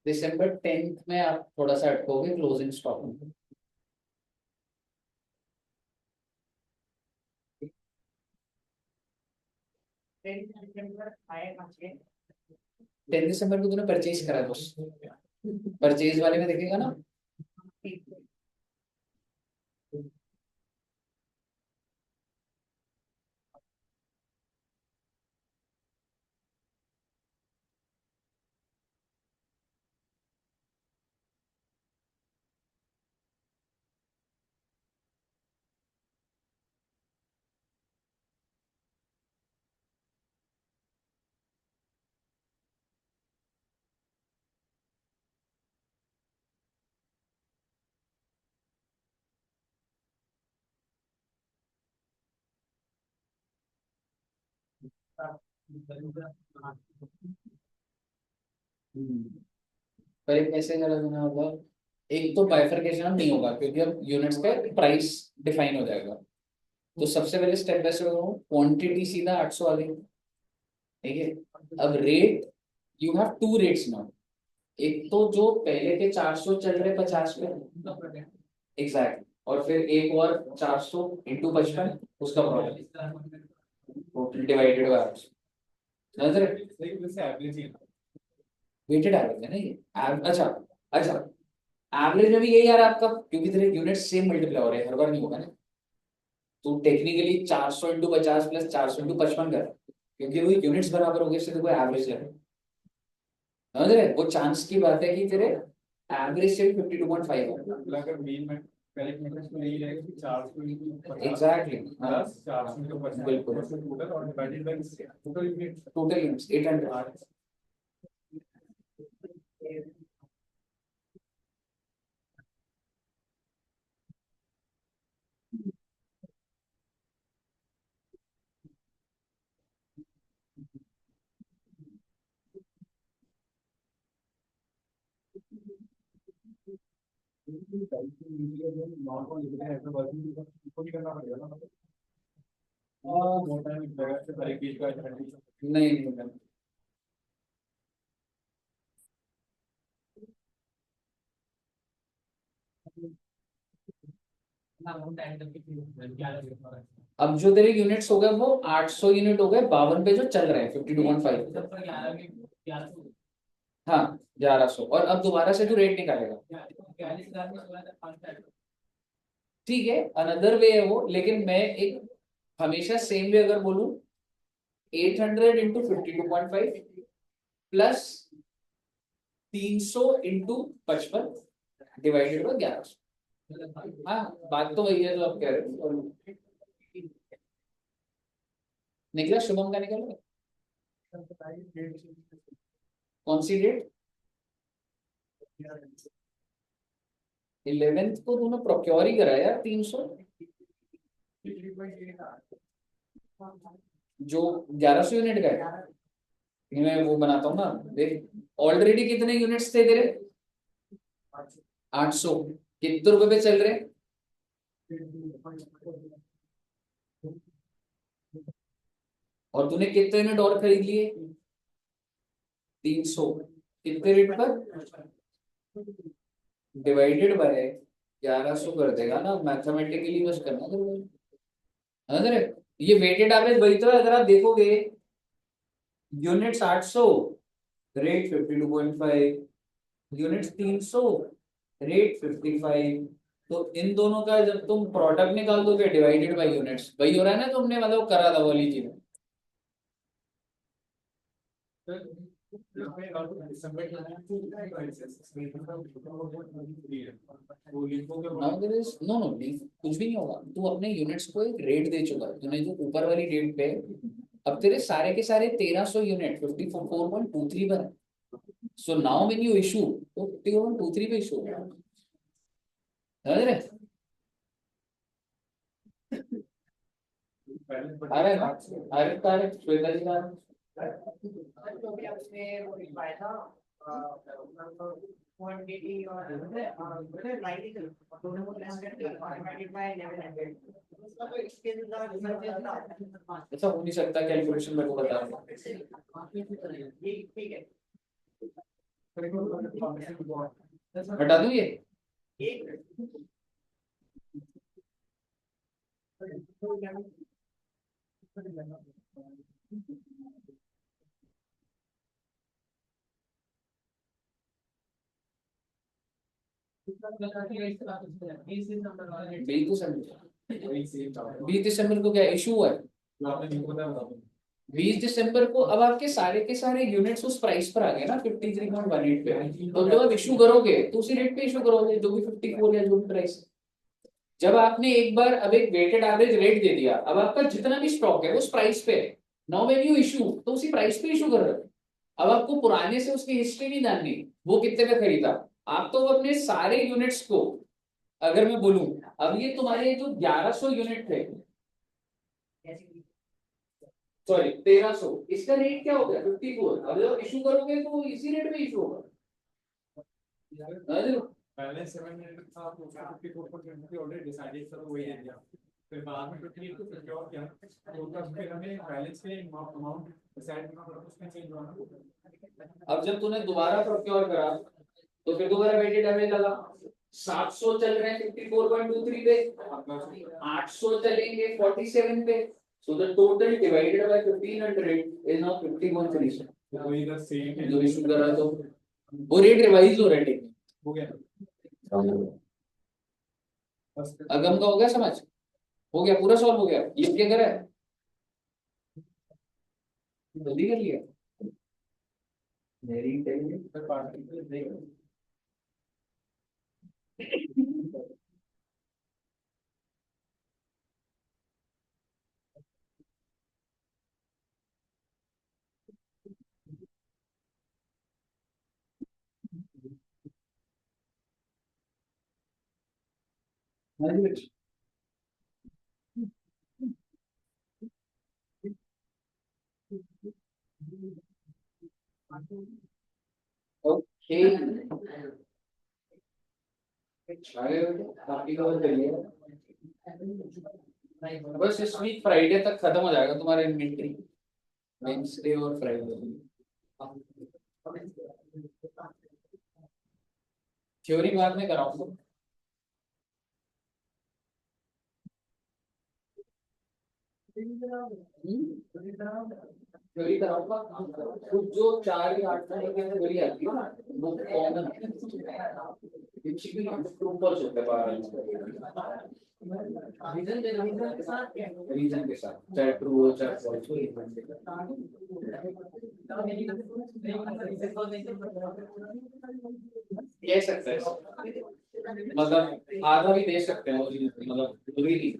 दिसंबर 10 में आप थोड़ा सा अटकोगे क्लोजिंग स्टॉक में। 10 दिसंबर को तूने परचेज करा बस, परचेज वाले में देखेगा ना। पर एक ऐसे करा देना होगा, एक तो बाइफरकेशन अब नहीं होगा क्योंकि अब यूनिट्स का प्राइस डिफाइन हो जाएगा। तो सबसे पहले स्टेप बाय स्टेप क्वांटिटी सीधा 800 आ गई, ठीक है। अब rate, you have two rates now. एक तो जो पहले के 400 चल रहे 50 पे, एग्जैक्ट, और फिर एक और 400 इंटू 55 उसका प्रॉब्लम, टोटल डिवाइडेड बाय, समझ रहे, एवरेज ही वेटेड एवरेज है ना ये। अच्छा, अच्छा, एवरेज में भी यही आ रहा है आपका, क्योंकि तेरे यूनिट सेम मल्टीप्लाई हो रहे हैं, हर बार नहीं होगा ना। तो टेक्निकली 400 इंटू 50 प्लस 400 इंटू 55 कर, क्योंकि वो यूनिट्स बराबर हो गए, इससे तो कोई एवरेज है, समझ रहे, वो चांस की बात है कि तेरे एवरेज से 52.5 है। अगर मीन में कैलकुलेशन में यही रहेगा कि 400 एग्जैक्टली, प्लस 400 बिल्कुल, टोटल और divided by total unit total units 800। इसको भी करना पड़ेगा ना। मोटा से हर एक चीज का नहीं नहीं, अब जो तेरे यूनिट्स हो गए वो 800 यूनिट हो गए 52 पे जो चल रहे हैं 52.5। हाँ, 1100, और अब दोबारा से तू रेट निकालेगा, ठीक है, अनदर वे है वो, लेकिन मैं एक हमेशा सेम वे अगर बोलूं, 800 into 52.5 plus 300 into 55 divided by 1100। हाँ, बात तो वही है जो आप कह रहे हो। निकला, शुभम का निकला, कौन सी डेट, 11th को तूने प्रोक्योर ही करा यार 300, जो 1100 यूनिट का है। मैं वो बनाता हूँ ना, देख ऑलरेडी कितने यूनिट्स थे तेरे, 800, कितने रुपए पे चल रहे, और तूने कितने यूनिट और खरीद लिए, 300, कितने रेट पर, डिवाइडेड बाय 1100 कर देगा ना, मैथमेटिकली बस करना तेरे को, समझ रहे। ये वेटेड एवरेज वही तो है, अगर आप देखोगे यूनिट्स 800, रेट 52.5, यूनिट्स 300, रेट 55। तो इन दोनों का जब तुम प्रोडक्ट निकाल दोगे डिवाइडेड बाय यूनिट्स, वही हो रहा है ना, तुमने मतलब करा था वाली चीज। Now there is no no, कुछ भी नहीं होगा, तू अपने यूनिट्स को एक रेट दे चुका है, तूने जो ऊपर वाली डेट पे, अब तेरे सारे के सारे 1300 यूनिट 54.23 पर है। So now when you issue, तो 54.23 पे इशू होगा, समझ रहे, अरे ना, अरे श्वेता जी का क्वांटिटी और ऐसा हो नहीं सकता, कैलकुलेशन मेरे को बता, ठीक है। हटा दूं ये? बीस दिसंबर को क्या इशू हुआ है? 20 दिसंबर को अब आपके सारे के सारे यूनिट्स उस प्राइस पर आ गए ना 53.18 पे। तो जब आप इशू करोगे तो उसी रेट पे इशू करोगे जो भी 54 या जो भी प्राइस। जब आपने एक बार अब एक वेटेड एवरेज रेट दे दिया, अब आपका जितना भी स्टॉक है उस प्राइस पे, नाउ व्हेन यू इशू तो उसी प्राइस पे इशू कर रहे हो। अब आपको पुराने से उसकी हिस्ट्री नहीं जाननी वो कितने पे खरीदा। आप तो अपने सारे यूनिट्स को, अगर मैं बोलूं अब ये तुम्हारे जो 1100 यूनिट थे, सॉरी 1300, इसका रेट क्या हो गया 54। अब जब इशू करोगे तो इसी रेट में इशू होगा। समझ लो? पहले 7 मिनट था तो 54% की ऑलरेडी डिसाइडेड था, तो वही है क्या। फिर बाद में 58 को सिक्योर किया तो तब फिर हमें बैलेंस पे अमाउंट डिसाइड करना पड़ा, उसमें चेंज हुआ। अब जब तूने दोबारा प्रोक्योर करा तो फिर दोबारा वेटेड एवरेज लगा। 700 चल रहे हैं 54.23 पे, 800 चलेंगे 47 पे। So the total divided by 1500 is now 51.37। तो इधर सेम है जो इशू करा तो वो रेट रिवाइज हो रहा है। हो गया। अगम का हो गया समझ? हो गया पूरा सॉल्व हो गया। ये क्या करा है? जल्दी कर लिया। Very intelligent. ओके बस इस वीक फ्राइडे तक खत्म हो जाएगा तुम्हारा इन्वेंटरी। वेडनेसडे और फ्राइडे थ्योरी बाद में कराऊंगा। थ्योरी कराऊंगा। कुछ जो 4 या 8 महीने के थ्योरी आती है ना वो कॉमन ऊपर होता है रीजन के साथ, चाहे ट्रू हो चाहे फॉल्स हो। कह सकते हैं मतलब आधा भी दे सकते हैं, मतलब जरूरी नहीं।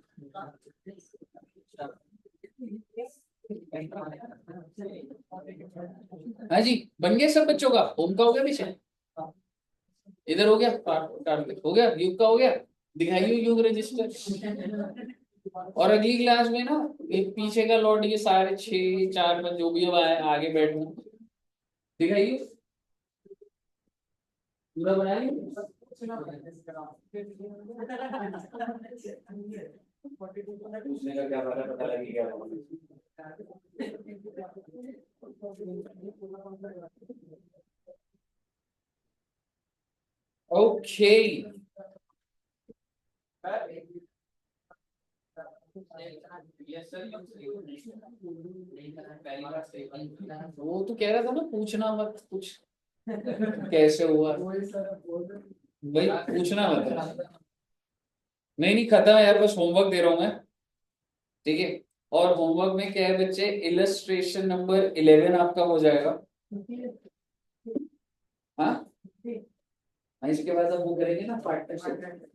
हाँ जी बन गया सब बच्चों का। होम का हो गया पीछे, इधर हो गया, हो गया, युग का हो गया। दिखाइए युग रजिस्टर। और अगली क्लास में ना एक पीछे का लॉट ये सारे 6 4 में जो भी अब आए आगे बैठना दिखाइए पूरा बनाइए। पूछने का क्या पता लगेगा। ओके वो तो कह रहा था ना पूछना मत कुछ कैसे हुआ भाई, पूछना मत। नहीं नहीं खत्म है यार, बस होमवर्क दे रहा हूँ मैं। ठीक है और होमवर्क में क्या है बच्चे, इलस्ट्रेशन नंबर 11 आपका हो जाएगा। हाँ इसके बाद हम वो करेंगे ना पार्टनरशिप।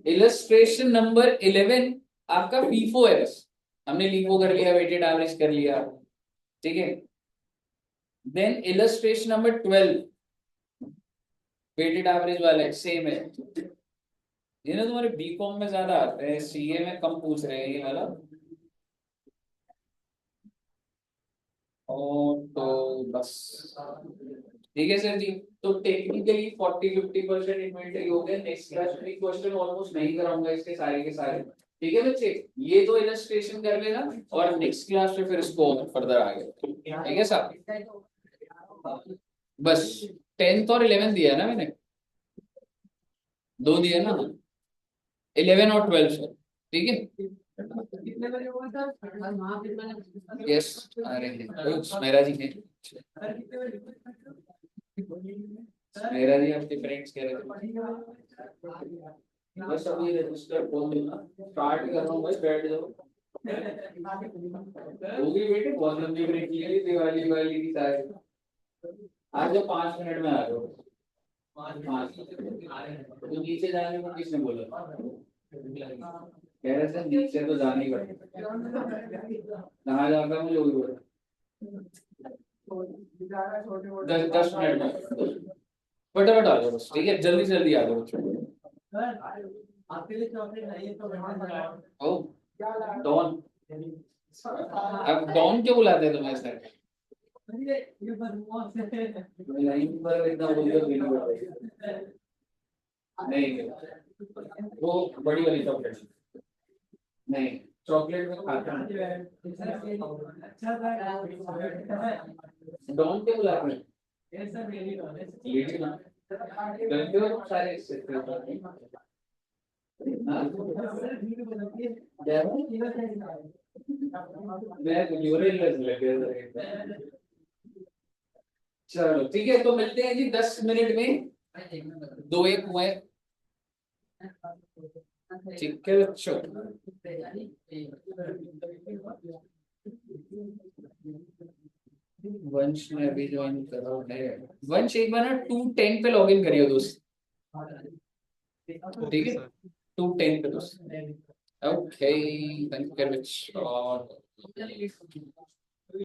इलस्ट्रेशन नंबर 11 आपका फीफो है। बस हमने लीफो कर लिया, वेटेड एवरेज कर लिया। ठीक है then illustration number 12 weighted average वाला है, सेम है। ये ना तुम्हारे बीकॉम में ज्यादा आता है, सीए में कम पूछ रहे हैं ये वाला। और तो बस ठीक है सर जी। तो टेक्निकली 40-50% इन्वेंटरी हो गया। नेक्स्ट क्लास में क्वेश्चन ऑलमोस्ट नहीं कराऊंगा इसके सारे के सारे। ठीक है बच्चे, ये दो इलस्ट्रेशन कर लेना और नेक्स्ट क्लास में फिर इसको फर्दर आगे। ठीक है सर। बस 10th और 11th दिया है ना मैंने, दो दिया ना, 11 और 12 सर, ठीक है। कितने बजे होगा सर? वहाँ पे मैंने यस, अरे मेरा जी है, सर कितने बजे? मेरा जी आपके फ्रेंड्स कह रहे थे। बस अभी रजिस्टर खोल देना, स्टार्ट कर रहा हूँ, बस बैठ जाओ। होगी बेटे, बहुत लंबी ब्रेक लिए दिवाली वाली की सारी। आ जाओ 5 मिनट में आ जाओ। 5 तो नीचे जाने को किसने बोला? कह रहे थे नीचे तो जाने ही पड़ेगा, कहाँ जाता मुझे वही बोला। 10 मिनट में फटाफट आ जाओ बस, ठीक है, जल्दी जल्दी आ जाओ। आपके लिए चॉकलेट नहीं है तो ओ डॉन, अब डॉन क्यों बुलाते हैं तुम्हें सर? ये बदमाश है। लाइन पर इतना बोल के बिल बढ़ रही है। नहीं, वो बड़ी वाली चॉकलेट नहीं, चॉकलेट में खाता हूँ। अच्छा था। डॉन क्यों बुलाते हैं? ये सब मेरी नॉलेज। लेडी ना गलती हो तुम सारे इससे। हाँ? क्या है? मैं यूरिन लगे थे। चलो ठीक है, तो मिलते हैं जी 10 मिनट में, 2-1 हुए, ठीक है बच्चों। वंश ने अभी ज्वाइन करा है। वंश एक बार ना 2:10 पे लॉग इन करियो दोस्त, ठीक है, 2:10 पे दोस्त। Okay, thank you very much. और